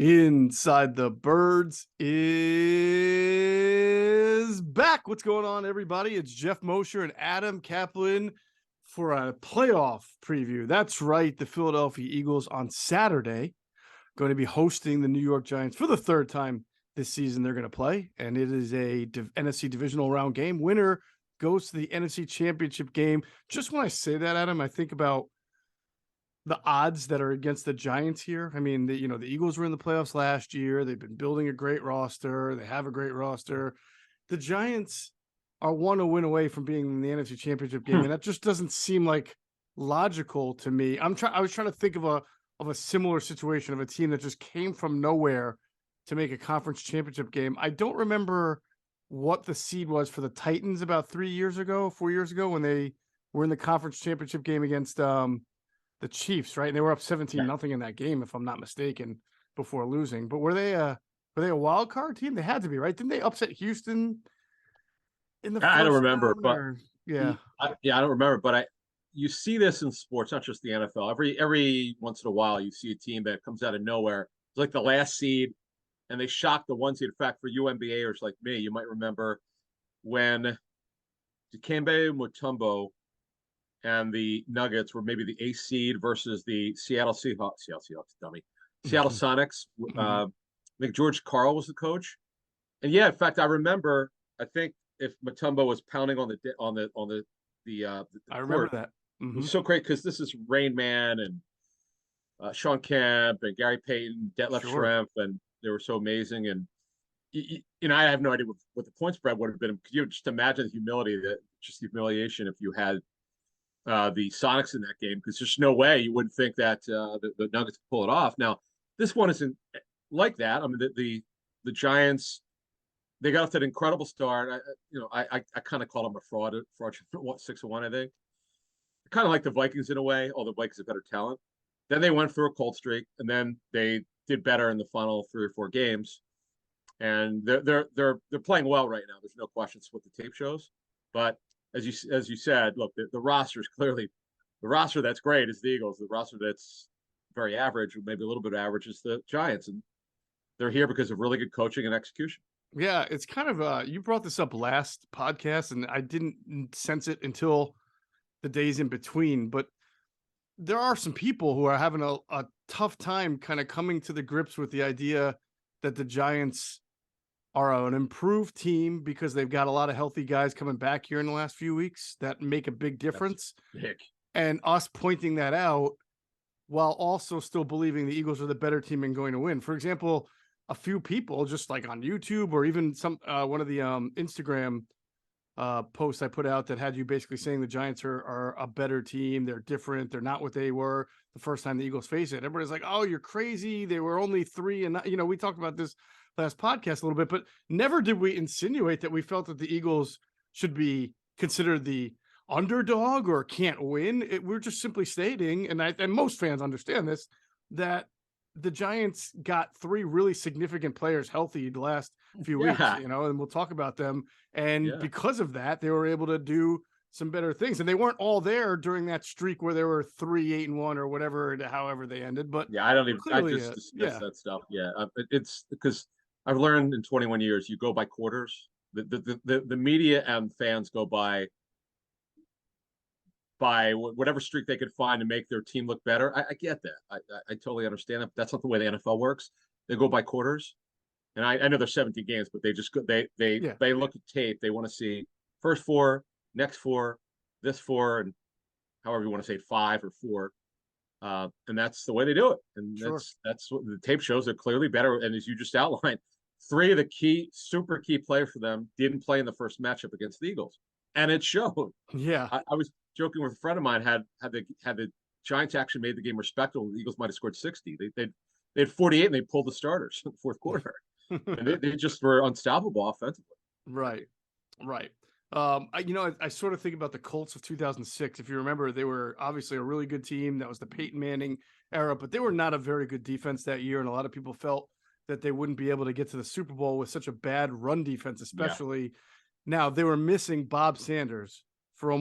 Inside the Birds is back. What's going on, everybody? It's Geoff Mosher and Adam Caplan for a playoff preview. That's right. The Philadelphia Eagles on Saturday going to be hosting the New York Giants for the third time this season. They're going to play, and it is a NFC Divisional round game. Winner goes to the NFC Championship game. Just when I say that, Adam, I think about the odds that are against the Giants here. I mean, the Eagles were in the playoffs last year. They've been building a great roster. They have a great roster. The Giants are 1 win away from being in the NFC Championship game, and that just doesn't seem like logical to me. I was trying to think of a similar situation of a team that just came from nowhere to make a conference championship game. I don't remember what the seed was for the Titans about 4 years ago, when they were in the conference championship game against the Chiefs, right? And they were up 17-0 in that game, if I'm not mistaken, before losing. But were they a wild card team? They had to be, right? Didn't they upset Houston in the first I don't remember, but yeah. I don't remember. But you see this in sports, not just the NFL. Every once in a while, you see a team that comes out of nowhere. It's like the last seed, and they shock the one seed. In fact, for you NBAers like me, you might remember when Dikembe Mutombo and the Nuggets were maybe the 8th seed versus the Seattle Sonics. I think George Karl was the coach, and in fact, I remember. I think if Mutombo was pounding on the I remember court, that. It was so great because this is Rain Man and Sean Kemp and Gary Payton, Detlef Schrempf, and they were so amazing. And I have no idea what the point spread would have been. Could you just imagine the humiliation if you had the Sonics in that game, because there's no way you wouldn't think that the Nuggets could pull it off. Now, this one isn't like that. I mean, the Giants, they got off that incredible start. I kind of call them a fraudulent 6-1. I think kind of like the Vikings in a way, although the Vikings have better talent. Then they went through a cold streak, and then they did better in the final 3 or 4 games, and they're playing well right now. There's no questions what the tape shows, but as you said, look, the roster is clearly the roster that's great is the Eagles. The roster that's very average, or maybe a little bit average, is the Giants, and they're here because of really good coaching and execution. Yeah, it's kind of you brought this up last podcast, and I didn't sense it until the days in between. But there are some people who are having a tough time kind of coming to the grips with the idea that the Giants are an improved team because they've got a lot of healthy guys coming back here in the last few weeks that make a big difference. That's big. And us pointing that out while also still believing the Eagles are the better team and going to win. For example, a few people just like on YouTube or even some one of the Instagram posts I put out that had you basically saying the Giants are a better team. They're different. They're not what they were the first time the Eagles faced it. Everybody's like, oh, you're crazy. They were only 3 and we talked about this last podcast a little bit, but never did we insinuate that we felt that the Eagles should be considered the underdog or can't win. We're just simply stating, and most fans understand this, that the Giants got 3 really significant players healthy the last few weeks, and we'll talk about them. And because of that, they were able to do some better things. And they weren't all there during that streak where they were 3-8-1 or whatever, however they ended. But I just dismiss that stuff. It's because I've learned in 21 years, you go by quarters. The media and fans go by whatever streak they could find to make their team look better. I get that. I totally understand that. But that's not the way the NFL works. They go by quarters. And I know there's 17 games, but they just they look at tape. They want to see first 4, next 4, this 4, and however you want to say 5 or 4. And that's the way they do it. And that's what the tape shows. They're clearly better. And as you just outlined, 3 of the super key players for them didn't play in the first matchup against the Eagles, and it showed. Yeah, I was joking with a friend of mine. Had the Giants actually made the game respectable, the Eagles might have scored 60. They had 48, and they pulled the starters in the fourth quarter, and they just were unstoppable offensively. Right. I sort of think about the Colts of 2006. If you remember, they were obviously a really good team. That was the Peyton Manning era, but they were not a very good defense that year, and a lot of people felt that they wouldn't be able to get to the Super Bowl with such a bad run defense, especially. Yeah. Now, they were missing Bob Sanders for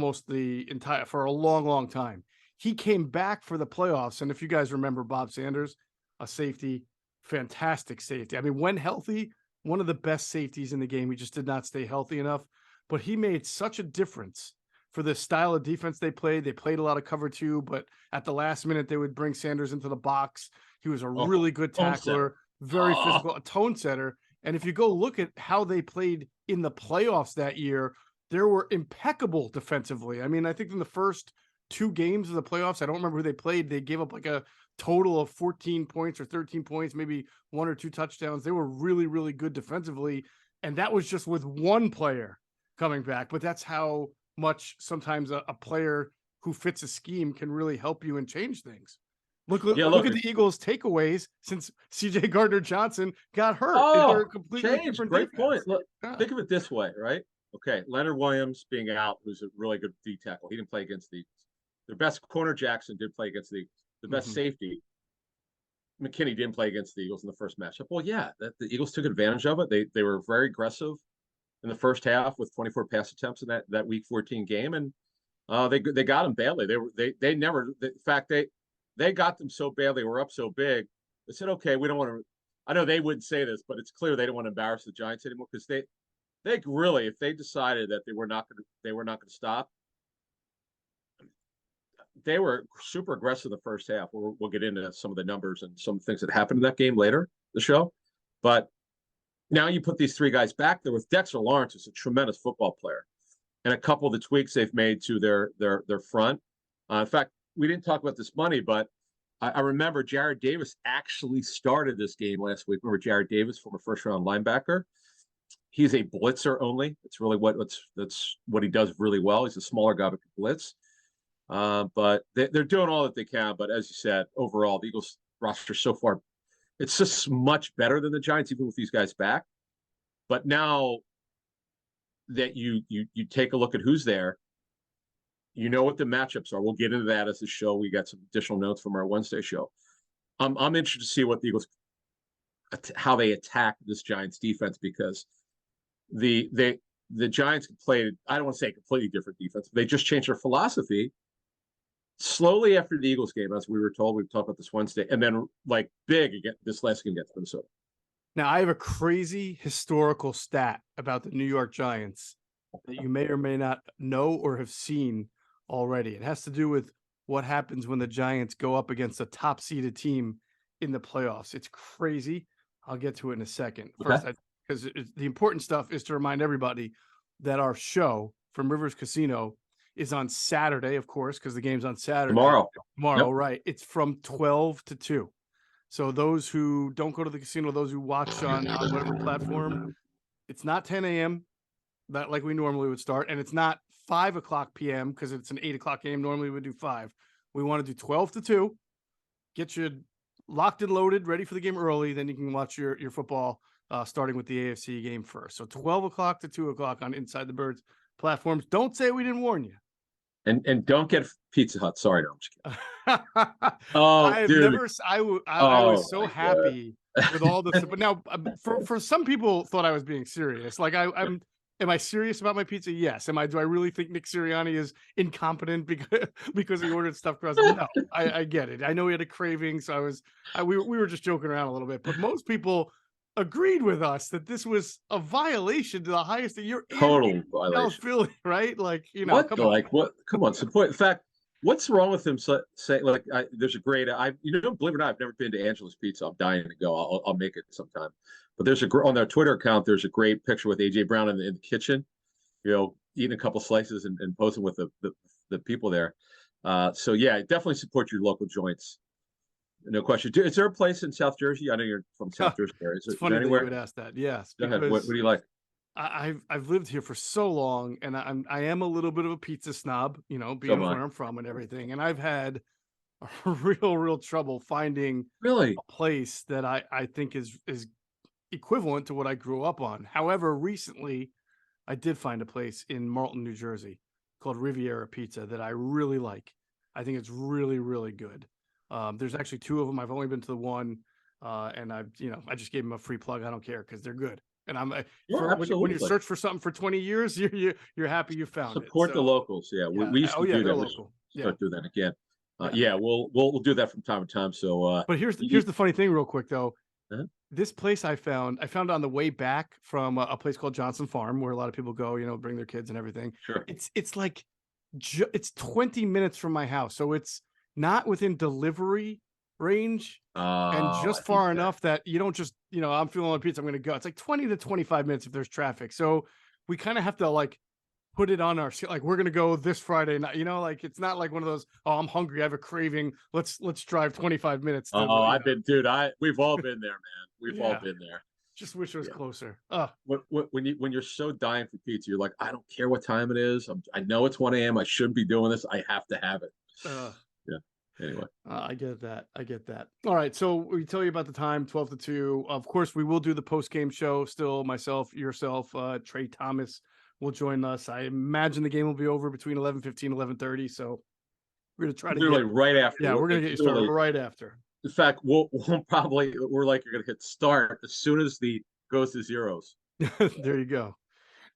for a long, long time. He came back for the playoffs, and if you guys remember Bob Sanders, a safety fantastic safety. I mean, when healthy, one of the best safeties in the game. He just did not stay healthy enough, but he made such a difference for the style of defense they played. They played a lot of cover 2, but at the last minute, they would bring Sanders into the box. He was a really good tackler, very physical, a tone setter. And if you go look at how they played in the playoffs that year, they were impeccable defensively. I mean, I think in the first 2 games of the playoffs, I don't remember who they played, they gave up like a total of 14 points or 13 points, maybe 1 or 2 touchdowns. They were really, really good defensively. And that was just with one player coming back. But that's how much sometimes a player who fits a scheme can really help you and change things. Look at the Eagles' takeaways since C.J. Gardner-Johnson got hurt. Oh, completely different. Great point. Look, think of it this way, right? Okay, Leonard Williams being out, who's a really good D tackle. He didn't play against the Eagles. Their best corner, Jackson, did play against the Eagles. The best safety, McKinney, didn't play against the Eagles in the first matchup. Well, yeah, the Eagles took advantage of it. They were very aggressive in the first half with 24 pass attempts in that Week 14 game, and they got them badly. They never. In fact, they got them so badly. Were up so big. They said, okay, we don't want to. I know they wouldn't say this, but it's clear they don't want to embarrass the Giants anymore because they really, if they decided that they were not going to stop, they were super aggressive the first half. We'll get into some of the numbers and some things that happened in that game later, the show. But now you put these 3 guys back there with Dexter Lawrence, who's a tremendous football player, and a couple of the tweaks they've made to their front. In fact, we didn't talk about this money, but I remember Jared Davis actually started this game last week. Remember Jared Davis, former first-round linebacker? He's a blitzer only. It's really that's what he does really well. He's a smaller guy but can blitz. But they're doing all that they can. But as you said, overall, the Eagles roster so far, it's just much better than the Giants, even with these guys back. But now that you take a look at who's there, you know what the matchups are. We'll get into that as the show. We got some additional notes from our Wednesday show. I'm interested to see what the Eagles, how they attack this Giants defense, because the Giants played, I don't want to say a completely different defense. They just changed their philosophy slowly after the Eagles game, as we were told. We've talked about this Wednesday, and then like big again this last game against Minnesota. Now, I have a crazy historical stat about the New York Giants that you may or may not know or have seen already. It has to do with what happens when the Giants go up against a top-seeded team in the playoffs. It's crazy. I'll get to it in a second. First, because the important stuff is to remind everybody that our show from Rivers Casino is on Saturday, of course, because the game's on Saturday. Tomorrow, yep. Right. It's from 12 to 2. So those who don't go to the casino, those who watch on whatever platform, it's not 10 a.m. that like we normally would start, and it's not 5 o'clock p.m. because it's an 8 o'clock game. Normally we would do 5. We want to do 12 to 2. Get you locked and loaded, ready for the game early. Then you can watch your football starting with the AFC game first. So 12 o'clock to 2 o'clock on Inside the Birds platforms. Don't say we didn't warn you. And don't get Pizza Hut. Sorry, no, I'm just kidding. I was so happy with all this. But now, for some people thought I was being serious. Like am I serious about my pizza? Yes. Do I really think Nick Sirianni is incompetent because he ordered stuffed crust? No, I get it. I know he had a craving, so we were just joking around a little bit. But most people agreed with us that this was a violation to the highest. You're total violation, Philly, right? Like what? Come on, support. In fact, what's wrong with him? Say there's a great. Believe it or not, I've never been to Angela's Pizza. I'm dying to go. I'll make it sometime. But there's on their Twitter account. There's a great picture with AJ Brown in the kitchen, eating a couple slices and posing with the people there. So yeah, definitely support your local joints. No question. Is there a place in South Jersey? I know you're from South Jersey. It's funny that you would ask that. Yes. Go ahead. What do you like? I've lived here for so long, and I am a little bit of a pizza snob, being where I'm from and everything. And I've had a real trouble finding a place that I think is equivalent to what I grew up on. However, recently I did find a place in Marlton, New Jersey called Riviera Pizza that I really like. I think it's really, really good. There's actually 2 of them. I've only been to the one, and I just gave them a free plug. I don't care because they're good. And when you search for something for 20 years, you're happy you found Support the locals. Yeah, we used to do that. Local. Start doing that again. We'll do that from time to time. So, but here's the funny thing, real quick though. this place I found on the way back from a place called Johnson Farm, where a lot of people go, bring their kids and everything. Sure. It's like it's 20 minutes from my house, so it's not within delivery range, and just far enough that you don't just I'm feeling on pizza, I'm gonna go. It's like 20 to 25 minutes if there's traffic, so we kind of have to like put it on our, like, we're gonna go this Friday night, like it's not like one of those, oh, I'm hungry, I have a craving, let's drive 25 minutes to, I've been, dude, we've all been there, man. We've all Yeah. been there. just wish it was closer. When you're so dying for pizza, you're like, I don't care what time it is. I know it's 1 a.m. I shouldn't be doing this. I have to have it. Yeah. Anyway, I get that. All right, so we tell you about the time, 12 to 2. Of course, we will do the post-game show still. Myself, yourself, Trey Thomas will join us. I imagine the game will be over between 11:15, 11:30. So we're gonna try to literally right after. Yeah, we're gonna get you started right after. In fact, we're like, you're gonna hit start as soon as the goes to zeros. There you go.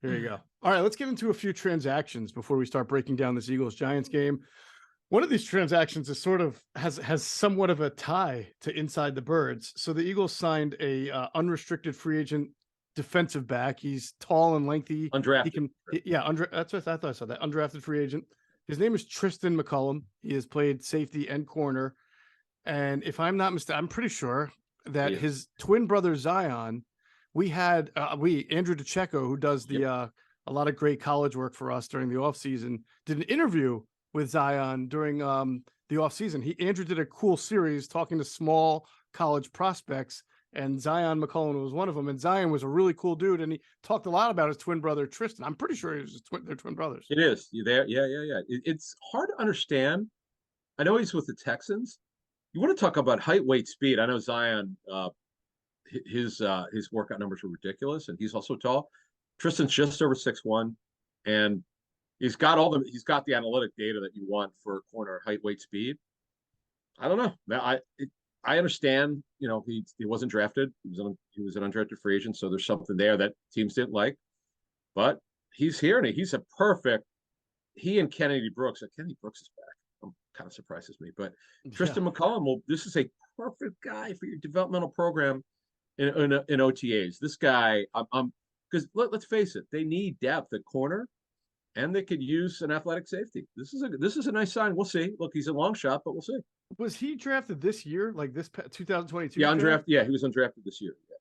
All right, let's get into a few transactions before we start breaking down this Eagles-Giants game. One of these transactions is sort of has somewhat of a tie to Inside the Birds. So the Eagles signed a unrestricted free agent defensive back. He's tall and lengthy. Undrafted. That's what I thought I saw that. Undrafted free agent. His name is Tristan McCullum. He has played safety and corner. And if I'm not mistaken, I'm pretty sure that his twin brother Zion, Andrew DeCecco, who does a lot of great college work for us during the offseason, did an interview with Zion during the offseason. Andrew did a cool series talking to small college prospects, and Zion McCullum was one of them. And Zion was a really cool dude, and he talked a lot about his twin brother Tristan. I'm pretty sure they're twin brothers. It is. You there? Yeah. It's hard to understand. I know he's with the Texans. You want to talk about height, weight, speed? I know Zion. His workout numbers are ridiculous, and he's also tall. Tristan's just over 6'1", and he's got the analytic data that you want for a corner: height, weight, speed. I don't know. I understand. He wasn't drafted. He was an undrafted free agent, so there's something there that teams didn't like. But he's here, and he's a perfect. He and Kennedy Brooks. Kennedy Brooks is back. Kind of surprises me, but Tristan McCullum. This is a perfect guy for your developmental program in OTAs. This guy, because let's face it, they need depth at corner, and they could use an athletic safety. This is a nice sign. We'll see. Look, he's a long shot, but we'll see. Was he drafted this year, like this 2022? Yeah, undrafted. Yeah, he was undrafted this year. Yeah.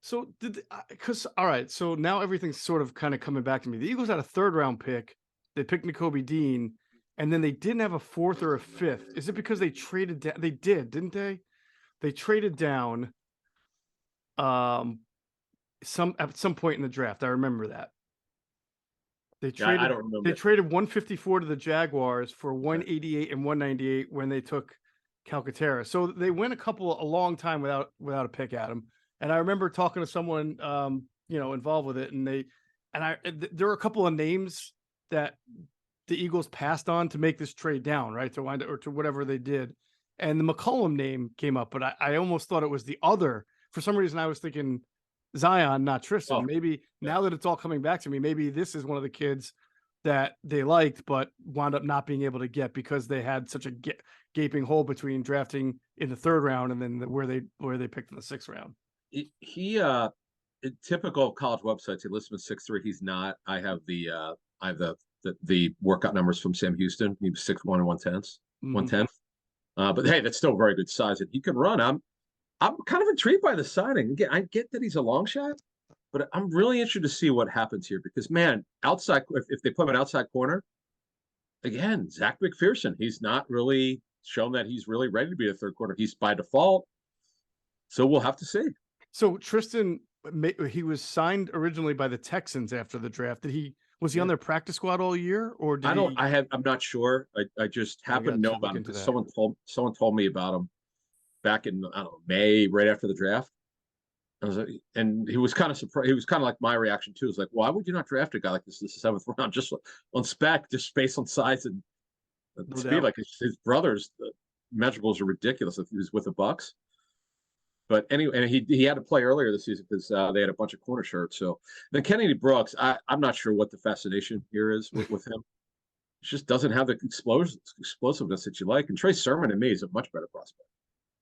So all right, so now everything's sort of kind of coming back to me. The Eagles had a 3rd-round pick. They picked Nakobe Dean, and then they didn't have a 4th or a 5th. Is it because they traded down? They did, didn't they? They traded down at some point in the draft. I remember that. I don't remember. They traded 154 to the Jaguars for 188 and 198 when they took Calcaterra. So they went a long time without a pick at him. And I remember talking to someone involved with it, and there were a couple of names that the Eagles passed on to make this trade down, right? To wind or to whatever they did. And the McCullum name came up, but I almost thought it was the other. For some reason, I was thinking Zion, not Tristan. Maybe now that it's all coming back to me, maybe this is one of the kids that they liked, but wound up not being able to get because they had such a gaping hole between drafting in the 3rd round and then where they picked in the 6th round. He typical college websites, he lists him as 6'3". He's not. I have the workout numbers from Sam Houston. He was 6'1" and 110. But hey, that's still a very good size, and he can run. I'm kind of intrigued by the signing. Again, I get that he's a long shot, but I'm really interested to see what happens here because, man, outside, if they put him at outside corner, again, Zach McPherson, he's not really shown that he's really ready to be a 3rd corner. He's by default. So we'll have to see. So Tristan, he was signed originally by the Texans after the draft. Was he on their practice squad all year, or I'm not sure. I just happened to know about him because someone told me about him back in, I don't know, May, right after the draft. I was like, and he was kind of surprised. He was kind of like my reaction too. It was like, why would you not draft a guy like this? This is 7th round, just on spec, just based on size and speed. Like his brothers, the measurables are ridiculous. If he was with the Bucks, but anyway, and he had to play earlier this season because they had a bunch of corner shirts. So then Kennedy Brooks, I'm not sure what the fascination here is with him. It just doesn't have the explosiveness that you like. And Trey Sermon, to me, is a much better prospect.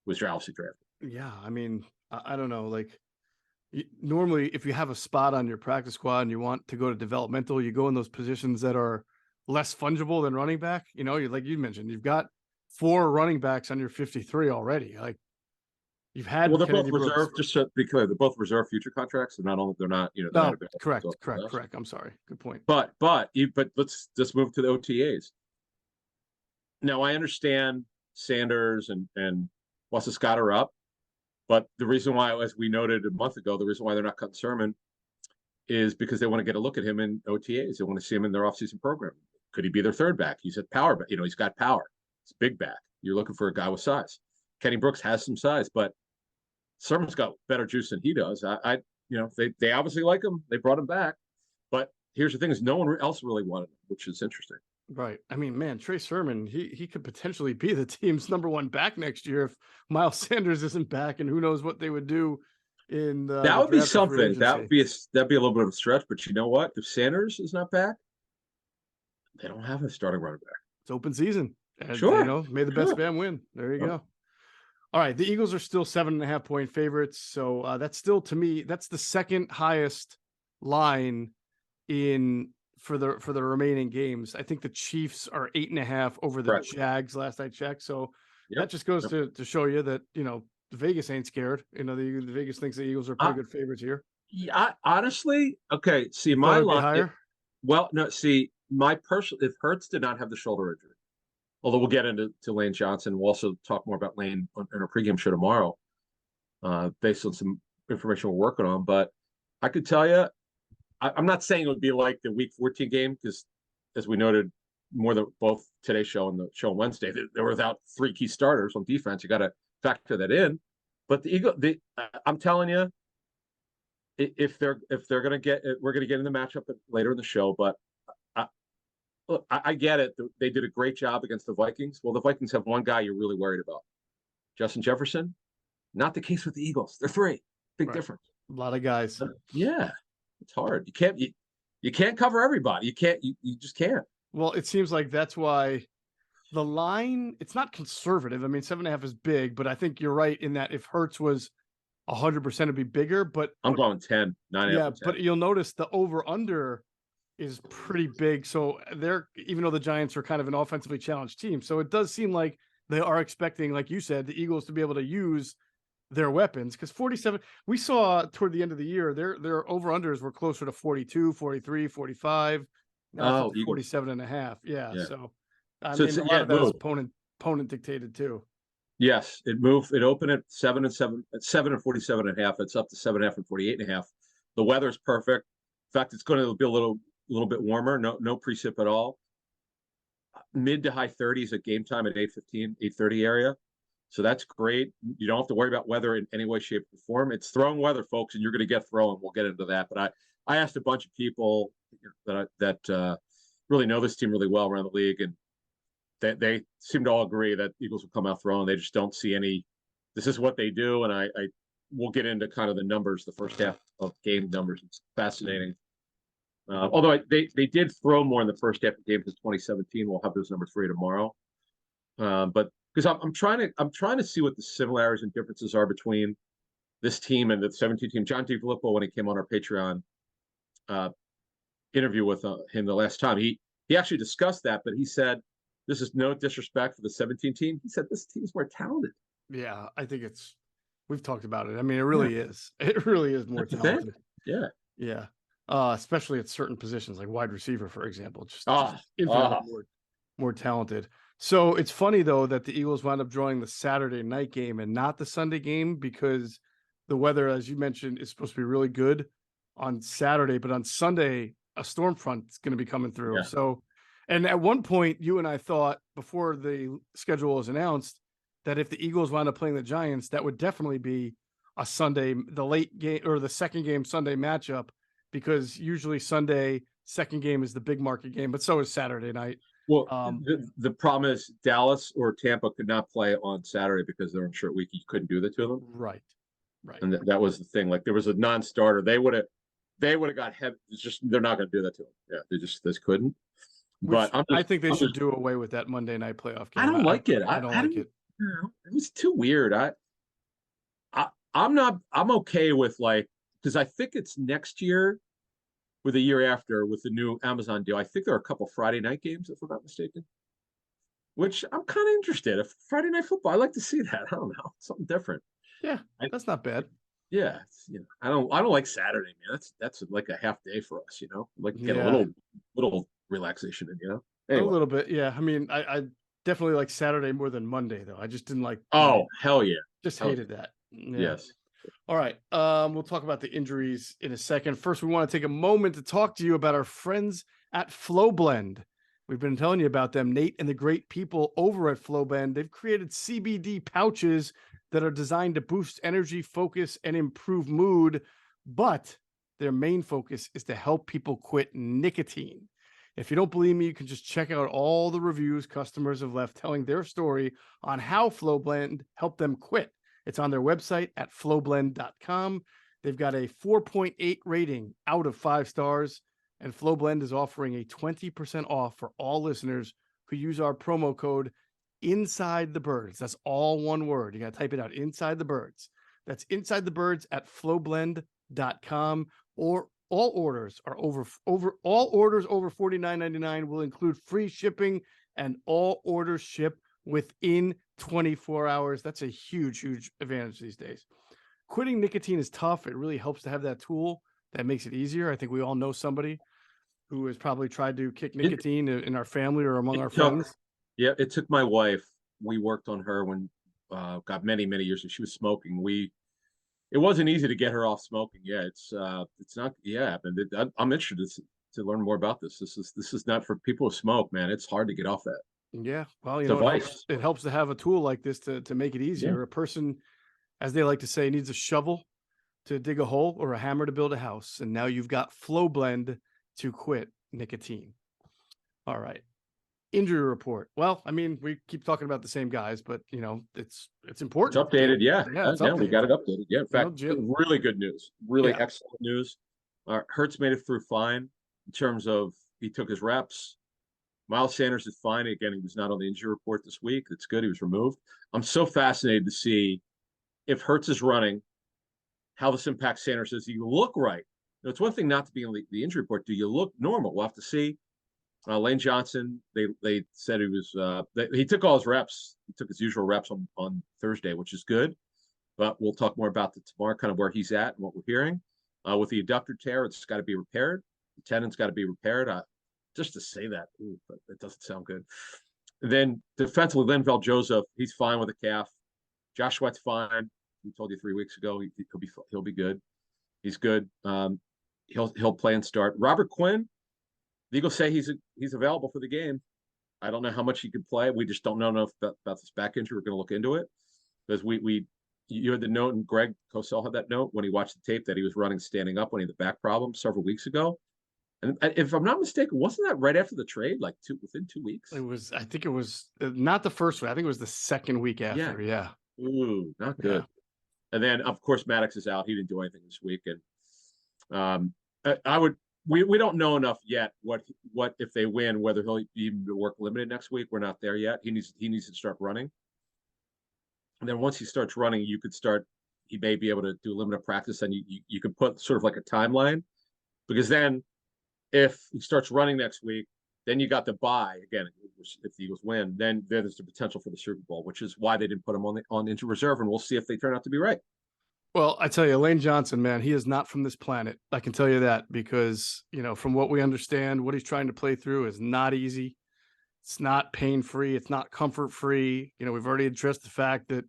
Was obviously drafted. Yeah, I mean, I don't know, like normally if you have a spot on your practice squad and you want to go to developmental, you go in those positions that are less fungible than running back. You know, like you mentioned, you've got 4 running backs on your 53 already. Like you've had Well, they're both Kennedy Brooks. reserved. Just to be clear, they're both reserved future contracts. They're not only they're not they're not No, available. correct. I'm sorry. Good point. But let's just move to the OTAs. Now I understand Sanders and Wassa Scott are up, but the reason why, as we noted a month ago, the reason why they're not cutting Sermon is because they want to get a look at him in OTAs. They want to see him in their offseason program. Could he be their third back? He's a power back. He's got power. He's a big back. You're looking for a guy with size. Kenny Brooks has some size, but Sermon's got better juice than he does. They obviously like him. They brought him back, but here's the thing: is no one else really wanted him, which is interesting. Right. I mean, man, Trey Sermon, he could potentially be the team's #1 back next year if Miles Sanders isn't back, and who knows what they would do in that would be something. That'd be a little bit of a stretch, but you know what? If Sanders is not back, they don't have a starting running back. It's open season. And, sure. May the best man win. There you go. All right. The Eagles are still 7.5-point favorites. So that's still, to me, that's the second highest line for the remaining games. I think the Chiefs are 8.5 over the Jags last I checked. So that just goes to show you that, Vegas ain't scared. The Vegas thinks the Eagles are pretty good favorites here. Yeah, honestly, okay. See, my line. Higher? My personal, if Hurts did not have the shoulder injury, although we'll get into Lane Johnson, we'll also talk more about Lane in our pregame show tomorrow, based on some information we're working on. But I could tell you, I'm not saying it would be like the Week 14 game because, as we noted, more than both today's show and the show on Wednesday, they were without 3 key starters on defense. You got to factor that in. But I'm telling you, if they're going to get, we're going to get in the matchup later in the show. But look, I get it. They did a great job against the Vikings. Well, the Vikings have one guy you're really worried about, Justin Jefferson. Not the case with the Eagles. They're 3. Big difference. A lot of guys. Yeah. It's hard. You can't cover everybody. You just can't. Well, it seems like that's why the line, it's not conservative. I mean, 7.5 is big, but I think you're right in that if Hurts was 100%, it'd be bigger. But I'm going 10, 9. Yeah, but you'll notice the over under is pretty big. So even though the Giants are kind of an offensively challenged team, so it does seem like they are expecting, like you said, the Eagles to be able to use their weapons, because 47, we saw toward the end of the year, their over-unders were closer to 42, 43, 45. Now it's 47.5. Yeah. So I mean, a lot of that is opponent dictated too. Yes, it moved. It opened at 7 and 47.5. It's up to 7.5 and 48.5. The weather's perfect. In fact, it's going to be a little bit warmer. No precip at all. Mid to high 30s at game time at 8:15, 8:30 area. So that's great. You don't have to worry about weather in any way, shape, or form. It's throwing weather, folks, and you're going to get throwing. We'll get into that. But I asked a bunch of people that really know this team really well around the league, and they seem to all agree that Eagles will come out throwing. They just don't see any. This is what they do, and I we'll get into kind of the numbers, the first half of game numbers. It's fascinating. Although they did throw more in the first half of the game since 2017. We'll have those numbers for you tomorrow. But because I'm trying to see what the similarities and differences are between this team and the 17 team. John DiFilippo, when he came on our Patreon interview with him the last time, he actually discussed that, but he said, this is no disrespect for the 17 team. He said this team's more talented. Yeah, I think we've talked about it. I mean, it really is. It really is more talented. Yeah. Yeah. Especially at certain positions like wide receiver, for example, just infinitely more talented. So it's funny though that the Eagles wound up drawing the Saturday night game and not the Sunday game, because the weather, as you mentioned, is supposed to be really good on Saturday, but on Sunday a storm front is going to be coming through. Yeah. So, and at one point you and I thought before the schedule was announced that if the Eagles wound up playing the Giants, that would definitely be a Sunday, the late game or the second game Sunday matchup, because usually Sunday second game is the big market game, but so is Saturday night. Well, the problem is Dallas or Tampa could not play on Saturday because they're in short week. You couldn't do that to them. Right. And that was the thing. Like there was a non-starter. They would have got heavy. It's just they're not going to do that to them. Yeah, they just couldn't. But I think they should do away with that Monday night playoff game. I don't like it. I don't like it. It was too weird. I'm okay with like, because I think it's next year or the year after with the new Amazon deal. I think there are a couple Friday night games, if I'm not mistaken, which I'm kind of interested. If Friday night football, I like to see that. I don't know, something different. Yeah, I, that's not bad. yeah, I don't like Saturday, man. That's like a half day for us, Like get a Yeah, little relaxation in. a Anyway. little bit. Yeah, I mean, I definitely like Saturday more than Monday though. I just didn't like Monday. Oh, hell yeah. Just Hell hated that. yeah. Yeah. Yes. All right. We'll talk about the injuries in a second. First, we want to take a moment to talk to you about our friends at FlowBlend. We've been telling you about them, Nate and the great people over at FlowBlend. They've created CBD pouches that are designed to boost energy, focus, and improve mood, but their main focus is to help people quit nicotine. If you don't believe me, you can just check out all the reviews customers have left telling their story on how FlowBlend helped them quit. It's on their website at flowblend.com. They've got a 4.8 rating out of 5 stars, and FlowBlend is offering a 20% off for all listeners who use our promo code Inside the Birds. That's all one word. You got to type it out, Inside the Birds. That's Inside the Birds at flowblend.com, or all orders over $49.99 will include free shipping, and all orders ship within 24 hours. That's a huge advantage these days. Quitting nicotine is tough. It really helps to have that tool that makes it easier. I think we all know somebody who has probably tried to kick nicotine in our family or among our friends. Yeah, it took my wife. We worked on her when got many years, and she was smoking. It wasn't easy to get her off smoking. Yeah, it's not. Yeah, and I'm interested to learn more about this. This is not for people who smoke, man. It's hard to get off that. Yeah, well, It's a vice. it helps to have a tool like this to make it easier. Yeah. A person, as they like to say, needs a shovel to dig a hole or a hammer to build a house, and now you've got FlowBlend to quit nicotine. All right. Injury report. Well, I mean, we keep talking about the same guys, but it's important. It's updated. Yeah, Yeah, it's yeah, we updated. got it updated. Yeah, in fact, really good news. Really Yeah. excellent news. Hertz made it through fine in terms of he took his reps. Miles Sanders is fine. Again, he was not on the injury report this week. It's good. He was removed. I'm so fascinated to see if Hertz is running, how this impacts Sanders. Does he look right? It's one thing not to be on the injury report. Do you look normal? We'll have to see. Lane Johnson, they said he was he took all his reps. He took his usual reps on Thursday, which is good. But we'll talk more about that tomorrow, kind of where he's at and what we're hearing. With the adductor tear, it's got to be repaired. The tendon's got to be repaired. Just to say that, but it doesn't sound good. And then defensively, Linval Joseph, he's fine with the calf. Josh Sweat's fine. We told you 3 weeks ago he'll be good. He's good. He'll play and start. Robert Quinn, the Eagles say he's available for the game. I don't know how much he could play. We just don't know enough about this back injury. We're going to look into it because you had the note, and Greg Cosell had that note when he watched the tape that he was running standing up when he had the back problem several weeks ago. And if I'm not mistaken, wasn't that right after the trade, like within 2 weeks? It was. I think it was not the first week. I think it was the second week after. Yeah. Ooh, not good. Yeah. And then of course Maddox is out. He didn't do anything this week, and we don't know enough yet what if they win, whether he'll even work limited next week. We're not there yet. He needs to start running. And then once he starts running, he may be able to do limited practice, and you can put sort of like a timeline, because then if he starts running next week, then you got the bye again. If the Eagles win, then there's the potential for the Super Bowl, which is why they didn't put him on injured reserve, and we'll see if they turn out to be right. Well, I tell you, Lane Johnson, man, he is not from this planet. I can tell you that because, from what we understand, what he's trying to play through is not easy. It's not pain-free. It's not comfort-free. We've already addressed the fact that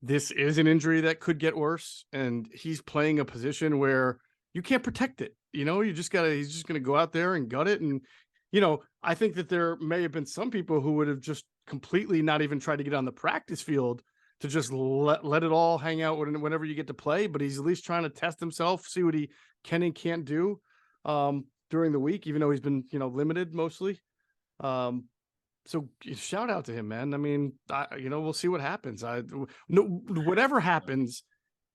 this is an injury that could get worse, and he's playing a position where you can't protect it. He's just going to go out there and gut it. And, I think that there may have been some people who would have just completely not even tried to get on the practice field to just let it all hang out whenever you get to play. But he's at least trying to test himself, see what he can and can't do during the week, even though he's been, limited mostly. So shout out to him, man. I mean, we'll see what happens. Whatever happens,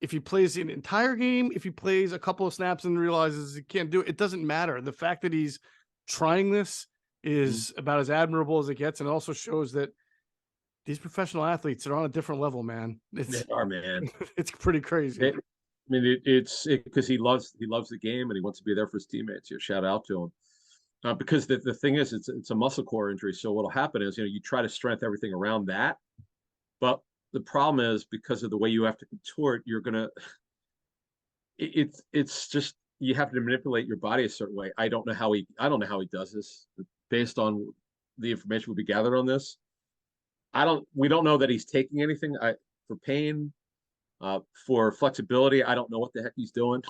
if he plays an entire game, if he plays a couple of snaps and realizes he can't do it, it doesn't matter. The fact that he's trying this is about as admirable as it gets. And it also shows that these professional athletes are on a different level, man. They It's are, man. it's pretty crazy. I mean, it's because he loves the game and he wants to be there for his teammates. Shout out to him. Because the thing is, it's a muscle core injury. So what'll happen is, you try to strengthen everything around that, but the problem is because of the way you have to contort, you're gonna. It's just you have to manipulate your body a certain way. I don't know how he does this based on the information we gathered on this. We don't know that he's taking anything for pain, for flexibility. I don't know what the heck he's doing.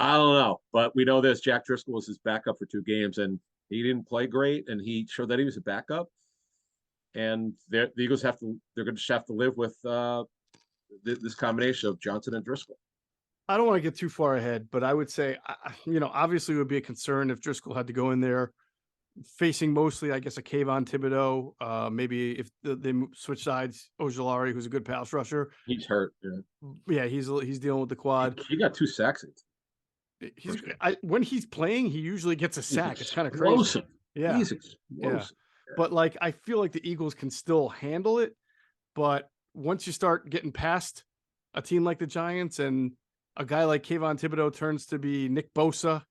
I don't know, but we know this. Jack Driscoll was his backup for 2 games, and he didn't play great, and he showed that he was a backup. And the Eagles they're going to just have to live with this combination of Johnson and Driscoll. I don't want to get too far ahead, but I would say, obviously it would be a concern if Driscoll had to go in there facing mostly, I guess, a Kayvon Thibodeau. Maybe if they switch sides, Ojulari, who's a good pass rusher. He's hurt. Yeah, he's dealing with the quad. He got 2 sacks. When he's playing, he usually gets a sack. It's kind of crazy. Yeah. He's explosive. Yeah. But like, I feel like the Eagles can still handle it. But once you start getting past a team like the Giants and a guy like Kayvon Thibodeau turns to be Nick Bosa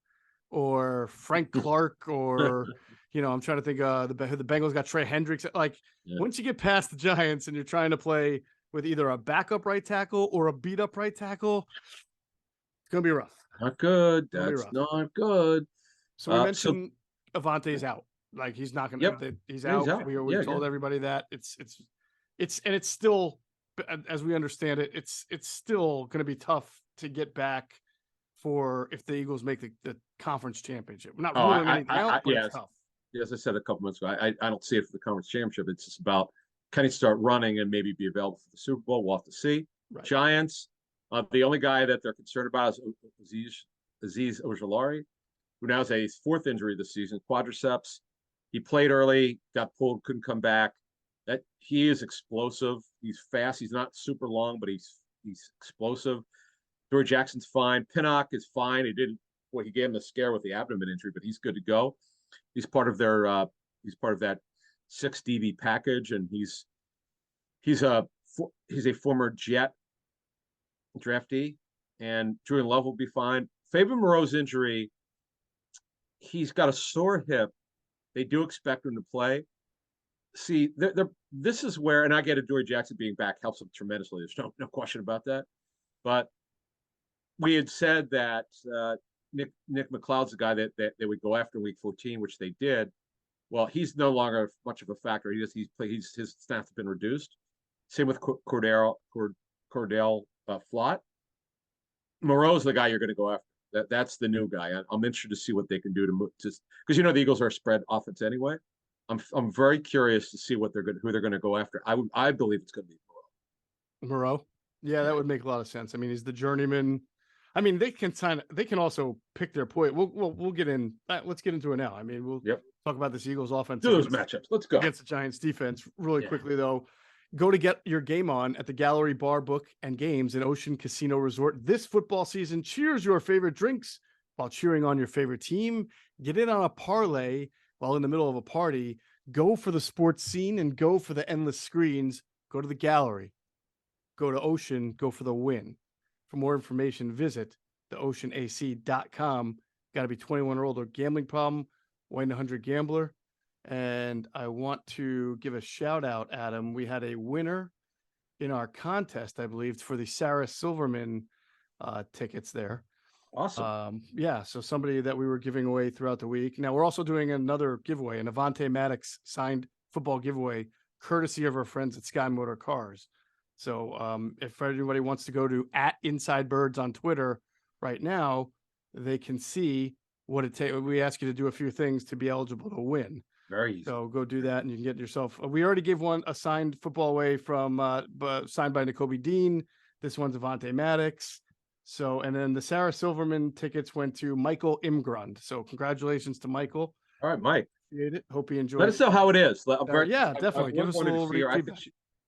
or Frank Clark or, I'm trying to think the Bengals got Trey Hendricks. Like, once you get past the Giants and you're trying to play with either a backup right tackle or a beat up right tackle, it's going to be rough. Not good. That's not good. So we mentioned Avante's out. Like, he's not going to. He's out. We told everybody that it's still, as we understand it, it's still going to be tough to get back for if the Eagles make the conference championship. We're not ruling anything out, but it's tough. As I said a couple months ago, I don't see it for the conference championship. It's just about can he start running and maybe be available for the Super Bowl. We'll have to see. Right. Giants. The only guy that they're concerned about is Azeez Ojulari, who now has a 4th injury this season, quadriceps. He played early, got pulled, couldn't come back. That he is explosive. He's fast. He's not super long, but he's explosive. Dory Jackson's fine. Pinnock is fine. He gave him a scare with the abdomen injury, but he's good to go. He's part of that 6 DB package, and he's a former Jet draftee, and Julian Love will be fine. Fabian Moreau's injury, he's got a sore hip. They do expect him to play. See, this is where, and I get Dory Jackson being back helps him tremendously. There's no question about that. But we had said that Nick McLeod's the guy that they would go after in Week 14, which they did. Well, he's no longer much of a factor. His stats have been reduced. Same with Cordell Flott. Moreau's the guy you're going to go after. That's the new guy. I'm interested to see what they can do to move, just because the Eagles are a spread offense anyway. I'm very curious to see who they're going to go after. I believe it's going to be Moreau. Yeah, that would make a lot of sense. I mean, he's the journeyman. I mean, they can also pick their point. We'll get in. Let's get into it now. I mean, we'll talk about this Eagles offense. Do those matchups. Let's go against the Giants defense really quickly though. Go to get your game on at the Gallery Bar, Book, and Games in Ocean Casino Resort this football season. Cheers your favorite drinks while cheering on your favorite team. Get in on a parlay while in the middle of a party. Go for the sports scene and go for the endless screens. Go to the Gallery. Go to Ocean. Go for the win. For more information, visit theoceanac.com. Got to be 21 or older. Gambling problem, 1-800-GAMBLER. And I want to give a shout out, Adam. We had a winner in our contest, I believe, for the Sarah Silverman tickets there. Awesome. So somebody that we were giving away throughout the week. Now we're also doing another giveaway, an Avante Maddox signed football giveaway, courtesy of our friends at Sky Motor Cars. So if anybody wants to go to @InsideBirds on Twitter right now, they can see what it takes. We ask you to do a few things to be eligible to win. Very easy. So go do that, and you can get yourself. We already gave a signed football away from signed by N'Kobe Dean. This one's Avante Maddox. So, and then the Sarah Silverman tickets went to Michael Imgrund. So congratulations to Michael. All right, Mike. Appreciate it. Hope you enjoyed. Let us know how it is. Definitely. Give us a little feedback.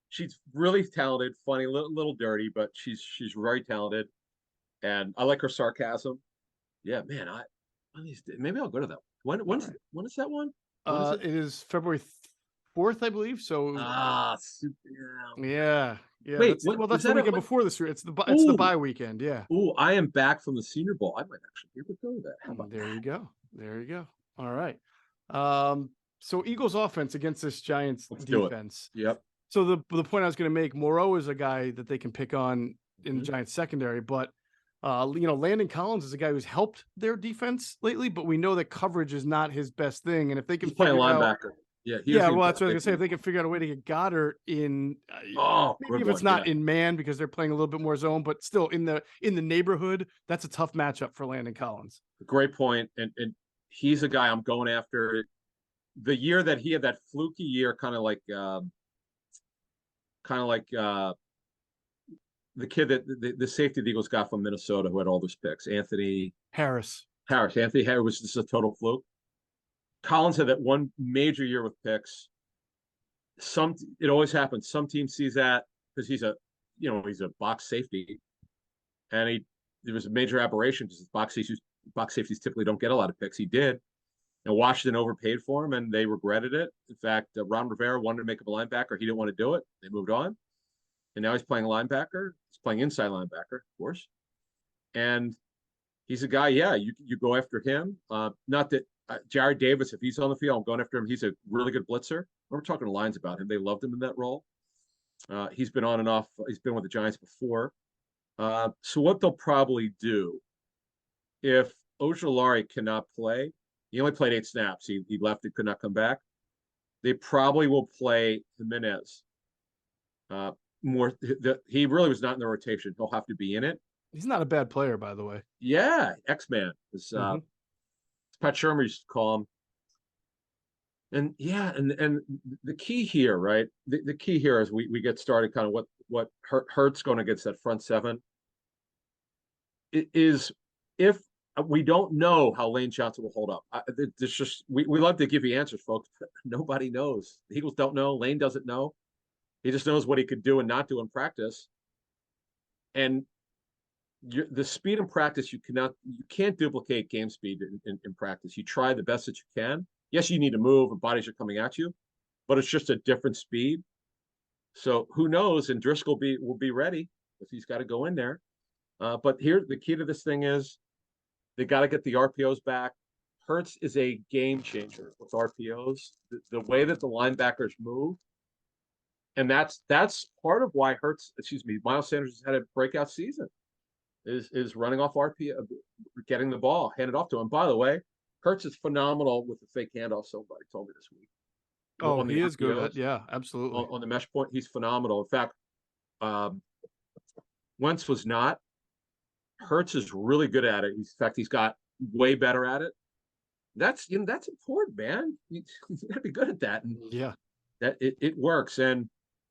She's really talented, funny, little dirty, but she's very talented, and I like her sarcasm. Yeah, man. Maybe I'll go to that. When is that one? It is February 4th, I believe. So yeah. Wait, That's what was that's the that? weekend before this. It's the Ooh, bye weekend. Yeah. I am back from the Senior Bowl. I might actually be able to go to that. How about There that? you go. There you go. All right. Um, so Eagles offense against this Giants Let's do it. defense. Yep. So the point I was going to make, Moreau is a guy that they can pick on in the Mhm. Giants secondary, but Landon Collins is a guy who's helped their defense lately, but we know that coverage is not his best thing. And if they can He's playing figure out, linebacker. Yeah, he yeah, doesn't even well, play that's what I was gonna say. If safety. they can figure out a way to get Goddard in, Oh, maybe good if it's one. not Yeah, in man because they're playing a little bit more zone, but still in the neighborhood, that's a tough matchup for Landon Collins. great point. And he's a guy I'm going after. The year that he had that fluky year, kind of like the kid that the safety the Eagles got from Minnesota who had all those picks, Anthony Harris. Harris. Anthony Harris was just a total fluke. Collins had that one major year with picks. It always happens. Some team sees that because he's a box safety, and there was a major aberration because box safeties typically don't get a lot of picks. He did, and Washington overpaid for him, and they regretted it. In fact, Ron Rivera wanted to make him a linebacker. He didn't want to do it. They moved on, and now he's playing linebacker. He's playing inside linebacker, of course, and he's a guy. Yeah, you go after him. Not that Jared Davis, if he's on the field, I'm going after him. He's a really good blitzer. We're talking to Lions about him. They loved him in that role. He's been on and off. He's been with the Giants before. So what they'll probably do if Ojulari cannot play, he only played 8 snaps. He left. He could not come back. They probably will play Jimenez. More. He really was not in the rotation. He'll have to be in it. He's not a bad player, by the way. Yeah, X-Man is Pat Shermer used to call him. And yeah, and the key here, right? The key here is we get started kind of what Hurts going against that front seven. It is if we don't know how Lane Johnson will hold up. It's just we love to give you answers, folks, but nobody knows. The Eagles don't know. Lane doesn't know. He just knows what he could do and not do in practice. And the speed in practice, you can't duplicate game speed in practice. You try the best that you can. Yes, you need to move and bodies are coming at you, but it's just a different speed. So who knows? And Driscoll will be ready if he's got to go in there. But here, the key to this thing is they got to get the RPOs back. Hurts is a game changer with RPOs. The way that the linebackers move, and that's part of why Miles Sanders has had a breakout season. Is running off RPO, getting the ball handed off to him. By the way, Hurts is phenomenal with the fake handoff. Somebody told me this week. Oh, he is good at, yeah, absolutely. On the mesh point, he's phenomenal. In fact, Wentz was not. Hurts is really good at it. In fact, he's got way better at it. That's important, man. You got to be good at that. And yeah, that it works. And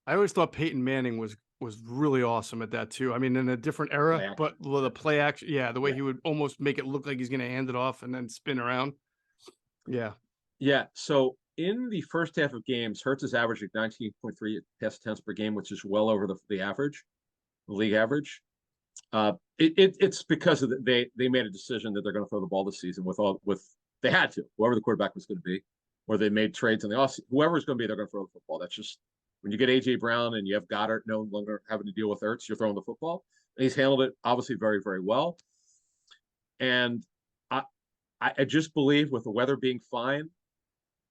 I always thought Peyton Manning was really awesome at that too. I mean, in a different era, but the play action, yeah, the way he would almost make it look like he's going to hand it off and then spin around. Yeah. Yeah. So in the first half of games, Hurts is averaging 19.3 pass attempts per game, which is well over the average, the league average. It's because of they made a decision that they're going to throw the ball this season they had to, whoever the quarterback was going to be, or they made trades in the offseason. Whoever's going to be, they're going to throw the football. That's just when you get AJ Brown and you have Goddard no longer having to deal with Hurts, you're throwing the football. And he's handled it obviously very, very well. And I just believe with the weather being fine,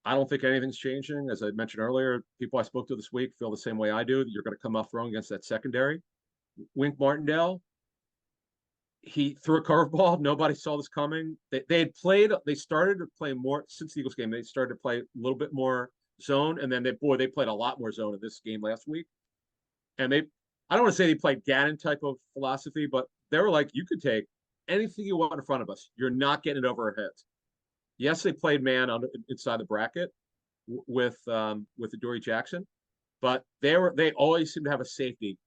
I don't think anything's changing. As I mentioned earlier, people I spoke to this week feel the same way I do. You're going to come off throwing against that secondary. Wink Martindale, he threw a curveball. Nobody saw this coming. They started to play more since the Eagles game. They started to play a little bit more zone, and then they played a lot more zone in this game last week. And I don't want to say they played Gannon type of philosophy, but they were like, you could take anything you want in front of us. You're not getting it over our heads. Yes, they played man inside the bracket with Adoree Jackson, but they always seem to have a safety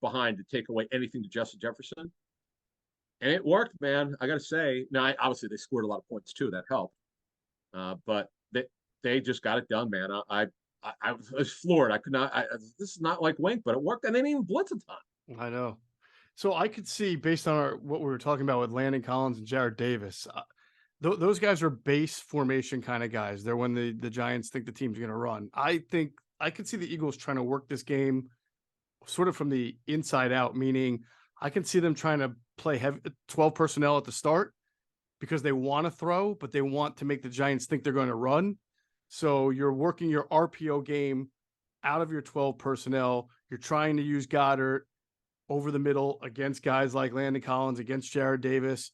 behind to take away anything to Justin Jefferson. And it worked, man. I got to say. Now, obviously, they scored a lot of points too. That helped. But they just got it done, man. I was floored. I could not. This is not like Wink, but it worked, and they didn't even blitz a ton. I know. So I could see, based on what we were talking about with Landon Collins and Jared Davis, those guys are base formation kind of guys. They're when the Giants think the team's going to run. I think I could see the Eagles trying to work this game sort of from the inside out, meaning I can see them trying to play 12 personnel at the start because they want to throw, but they want to make the Giants think they're going to run. So you're working your RPO game out of your 12 personnel. You're trying to use Goddard over the middle against guys like Landon Collins, against Jared Davis,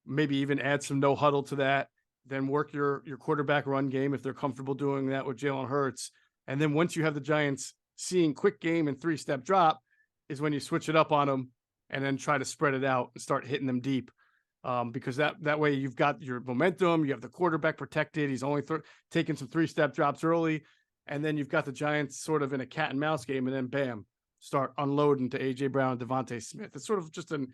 maybe even add some no huddle to that. Then work your quarterback run game if they're comfortable doing that with Jalen Hurts. And then once you have the Giants seeing quick game and 3-step drop is when you switch it up on them and then try to spread it out and start hitting them deep. Because that way you've got your momentum, you have the quarterback protected. He's only taking some 3-step drops early. And then you've got the Giants sort of in a cat and mouse game, and then bam, start unloading to A.J. Brown and Devontae Smith. It's sort of just an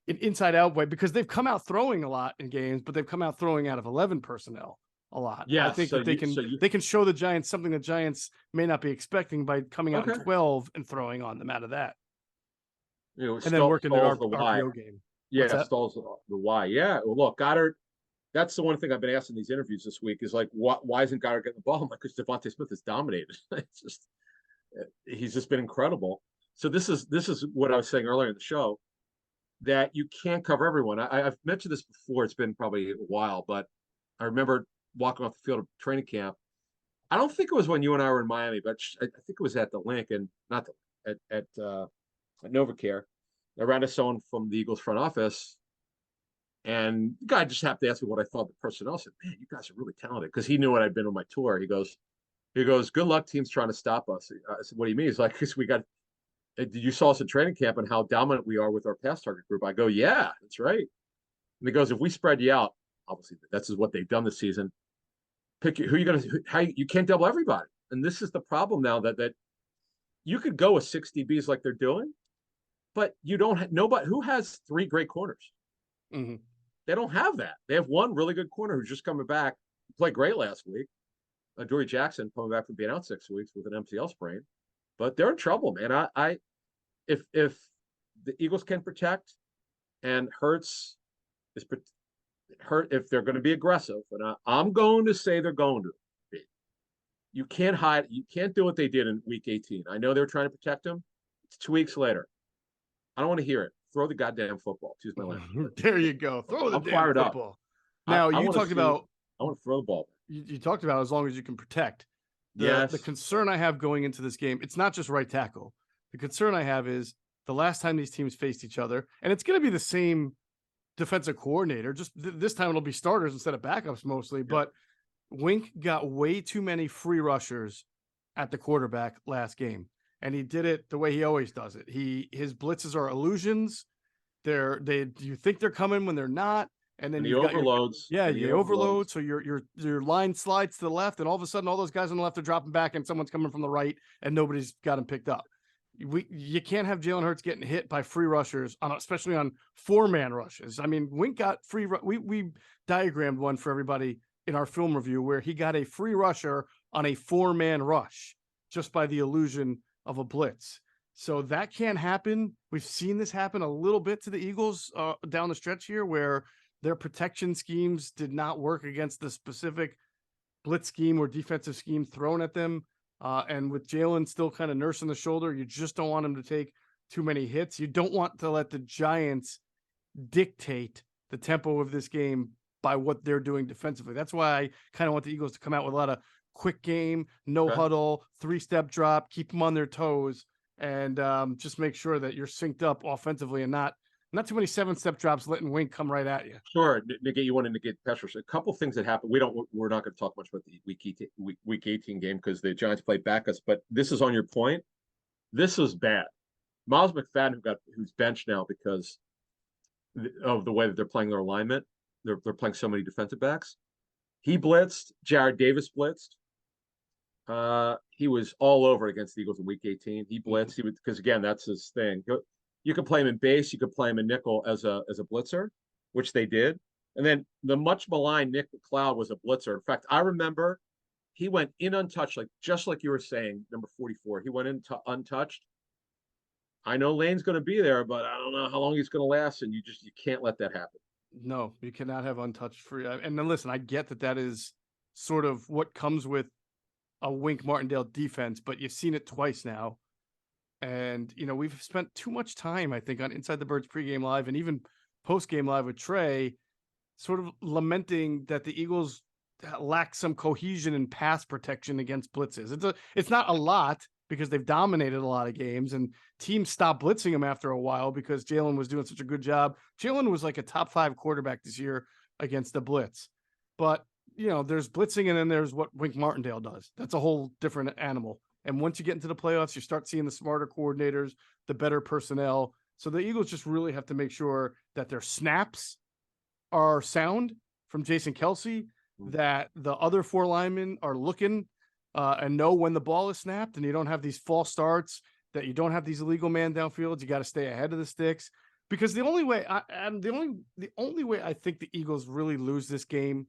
inside out way because they've come out throwing a lot in games, but they've come out throwing out of 11 personnel a lot. Yeah, I think that they can show the Giants something the Giants may not be expecting by coming out in 12 and throwing on them out of that. And then working their RPO game. Yeah, stalls the Y. Yeah, well, look, Goddard. That's the one thing I've been asked in these interviews this week is like, why isn't Goddard getting the ball? I'm like, because Devontae Smith has dominated. It's just he's just been incredible. So this is what I was saying earlier in the show, that you can't cover everyone. I've mentioned this before. It's been probably a while, but I remember walking off the field of training camp. I don't think it was when you and I were in Miami, but I think it was at the Linc and not at NovaCare. I ran to someone from the Eagles front office, and the guy just happened to ask me what I thought of the personnel. I said, "Man, you guys are really talented," because he knew what I'd been on my tour. He goes, "Good luck, teams trying to stop us." I said, "What do you mean?" He's like, "Because we got." Did you saw us in training camp and how dominant we are with our pass target group? I go, "Yeah, that's right." And he goes, "If we spread you out, obviously that's what they've done this season. Pick who you going to how you can't double everybody, and this is the problem now that you could go with 6 DBs like they're doing, but you don't have nobody who has 3 great corners. Mm-hmm. They don't have that. They have one really good corner who's just coming back. He played great last week. Dory Jackson coming back from being out 6 weeks with an MCL sprain, but they're in trouble, man. If the Eagles can protect and Hurts is hurt, if they're going to be aggressive, and I'm going to say they're going to be, you can't hide. You can't do what they did in week 18. I know they're trying to protect him. It's 2 weeks later. I don't want to hear it. Throw the goddamn football. Excuse my language. There you go. Throw the damn football. Up. Now, you talked about... I want to throw the ball. You talked about as long as you can protect. Yes. The concern I have going into this game, it's not just right tackle. The concern I have is the last time these teams faced each other, and it's going to be the same defensive coordinator. Just this time it'll be starters instead of backups mostly. Yeah. But Linc got way too many free rushers at the quarterback last game. And he did it the way he always does it. His blitzes are illusions. You think they're coming when they're not, and then you overloads. You overload. So your line slides to the left, and all of a sudden, all those guys on the left are dropping back, and someone's coming from the right, and nobody's got him picked up. You can't have Jalen Hurts getting hit by free rushers, especially on 4-man rushes. I mean, Linc got free. We diagrammed one for everybody in our film review where he got a free rusher on a 4-man rush just by the illusion of a blitz. So that can't happen. We've seen this happen a little bit to the Eagles down the stretch here where their protection schemes did not work against the specific blitz scheme or defensive scheme thrown at them. And with Jalen still kind of nursing the shoulder, you just don't want him to take too many hits. You don't want to let the Giants dictate the tempo of this game by what they're doing defensively. That's why I kind of want the Eagles to come out with a lot of quick game, no huddle, 3-step drop, keep them on their toes, and just make sure that you're synced up offensively and not too many 7-step drops letting Linc come right at you. Sure, negate you want to negate pressure. So a couple things that happened. We're not going to talk much about the week 18 game because the Giants played back us. But this is on your point. This was bad. Miles McFadden, who's benched now because of the way that they're playing their alignment. They're playing so many defensive backs. He blitzed. Jared Davis blitzed. He was all over against the Eagles in week 18. He blitzed. Because again, that's his thing. You could play him in base. You could play him in nickel as a blitzer, which they did. And then the much maligned Nick McLeod was a blitzer. In fact, I remember he went in untouched, just like you were saying, number 44. He went in untouched. I know Lane's going to be there, but I don't know how long he's going to last, and you can't let that happen. No, you cannot have untouched free. And then listen, I get that is sort of what comes with a Wink Martindale defense, but you've seen it twice now. And, we've spent too much time, I think, on Inside the Birds pregame live and even postgame live with Trey, sort of lamenting that the Eagles lack some cohesion and pass protection against blitzes. It's not a lot because they've dominated a lot of games and teams stopped blitzing them after a while because Jalen was doing such a good job. Jalen was like a top 5 quarterback this year against the blitz. But, there's blitzing and then there's what Wink Martindale does. That's a whole different animal. And once you get into the playoffs, you start seeing the smarter coordinators, the better personnel. So the Eagles just really have to make sure that their snaps are sound from Jason Kelsey, that the other 4 linemen are looking and know when the ball is snapped, and you don't have these false starts, that you don't have these illegal man downfields. You got to stay ahead of the sticks, because the only way I think the Eagles really lose this game